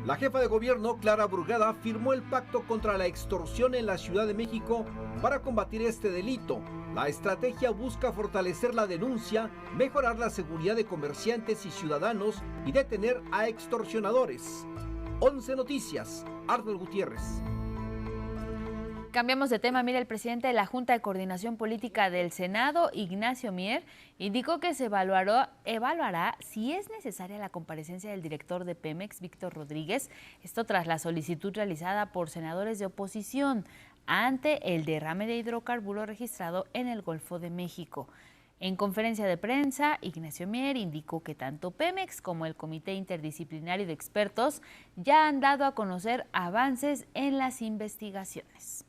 La jefa de gobierno, Clara Brugada, firmó el pacto contra la extorsión en la Ciudad de México para combatir este delito. La estrategia busca fortalecer la denuncia, mejorar la seguridad de comerciantes y ciudadanos y detener a extorsionadores. 11 Noticias, Arnold Gutiérrez.
Cambiamos de tema. Mira, el presidente de la Junta de Coordinación Política del Senado, Ignacio Mier, indicó que se evaluará si es necesaria la comparecencia del director de Pemex, Víctor Rodríguez, esto tras la solicitud realizada por senadores de oposición ante el derrame de hidrocarburos registrado en el Golfo de México. En conferencia de prensa, Ignacio Mier indicó que tanto Pemex como el Comité Interdisciplinario de Expertos ya han dado a conocer avances en las investigaciones.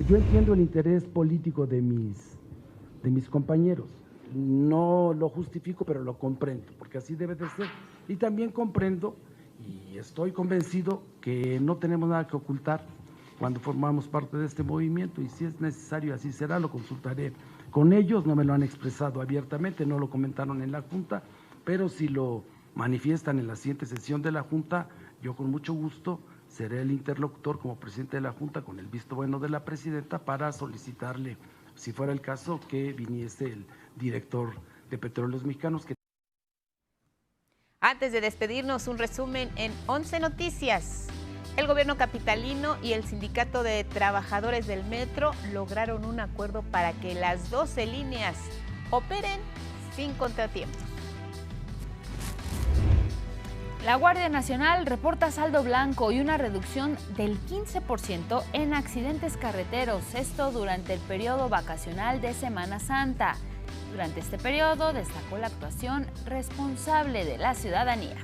Yo entiendo el interés político de mis compañeros. No lo justifico, pero lo comprendo, porque así debe de ser. Y también comprendo y estoy convencido que no tenemos nada que ocultar cuando formamos parte de este movimiento, y si es necesario, así será, lo consultaré con ellos. No me lo han expresado abiertamente, no lo comentaron en la Junta, pero si lo manifiestan en la siguiente sesión de la Junta, yo con mucho gusto seré el interlocutor como presidente de la Junta, con el visto bueno de la presidenta, para solicitarle, si fuera el caso, que viniese el director de Petróleos Mexicanos.
Antes de despedirnos, un resumen en 11 Noticias. El gobierno capitalino y el sindicato de trabajadores del metro lograron un acuerdo para que las 12 líneas operen sin contratiempos.
La Guardia Nacional reporta saldo blanco y una reducción del 15% en accidentes carreteros, esto durante el periodo vacacional de Semana Santa. Durante este periodo destacó la actuación responsable de la ciudadanía.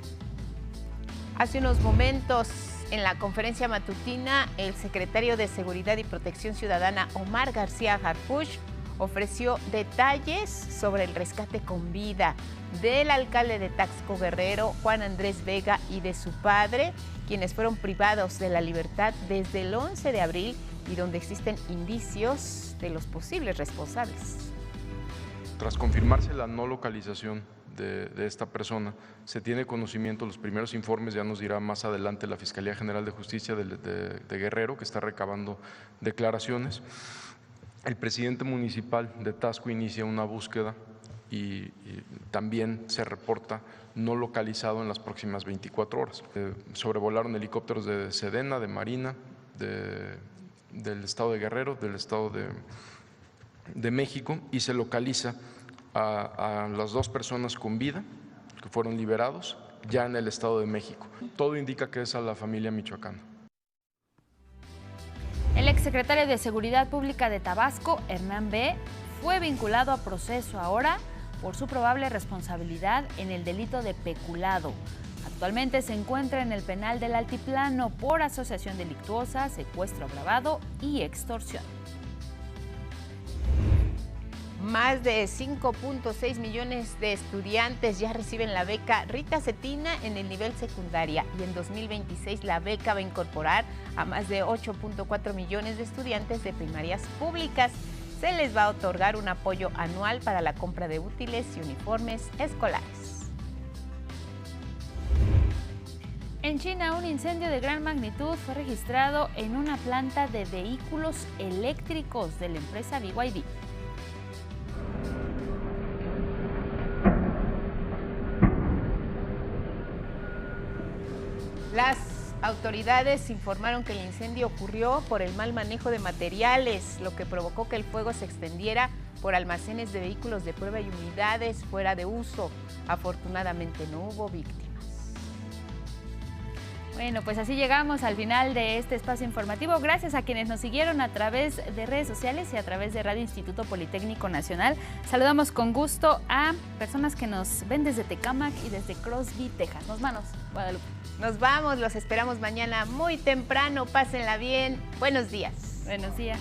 Hace unos momentos, en la conferencia matutina, el secretario de Seguridad y Protección Ciudadana, Omar García Harfuch, ofreció detalles sobre el rescate con vida del alcalde de Taxco Guerrero, Juan Andrés Vega, y de su padre, quienes fueron privados de la libertad desde el 11 de abril y donde existen indicios de los posibles responsables.
Tras confirmarse la no localización de esta persona, se tiene conocimiento, los primeros informes ya nos dirá más adelante la Fiscalía General de Justicia de Guerrero, que está recabando declaraciones. El presidente municipal de Taxco inicia una búsqueda y también se reporta no localizado en las próximas 24 horas. Sobrevolaron helicópteros de Sedena, de Marina, del estado de Guerrero, del estado de México, y se localiza a las 2 personas con vida que fueron liberados ya en el estado de México. Todo indica que es a la familia michoacana.
El exsecretario de Seguridad Pública de Tabasco, Hernán B., fue vinculado a proceso ahora por su probable responsabilidad en el delito de peculado. Actualmente se encuentra en el penal del Altiplano por asociación delictuosa, secuestro agravado y extorsión.
Más de 5.6 millones de estudiantes ya reciben la beca Rita Cetina en el nivel secundaria, y en 2026 la beca va a incorporar a más de 8.4 millones de estudiantes de primarias públicas. Se les va a otorgar un apoyo anual para la compra de útiles y uniformes escolares.
En China, un incendio de gran magnitud fue registrado en una planta de vehículos eléctricos de la empresa BYD.
Las autoridades informaron que el incendio ocurrió por el mal manejo de materiales, lo que provocó que el fuego se extendiera por almacenes de vehículos de prueba y unidades fuera de uso. Afortunadamente no hubo víctimas.
Bueno, pues así llegamos al final de este espacio informativo. Gracias a quienes nos siguieron a través de redes sociales y a través de Radio Instituto Politécnico Nacional. Saludamos con gusto a personas que nos ven desde Tecámac y desde Crosby, Texas. Nos vamos, Guadalupe.
Nos vamos, los esperamos mañana muy temprano. Pásenla bien. Buenos días.
Buenos días.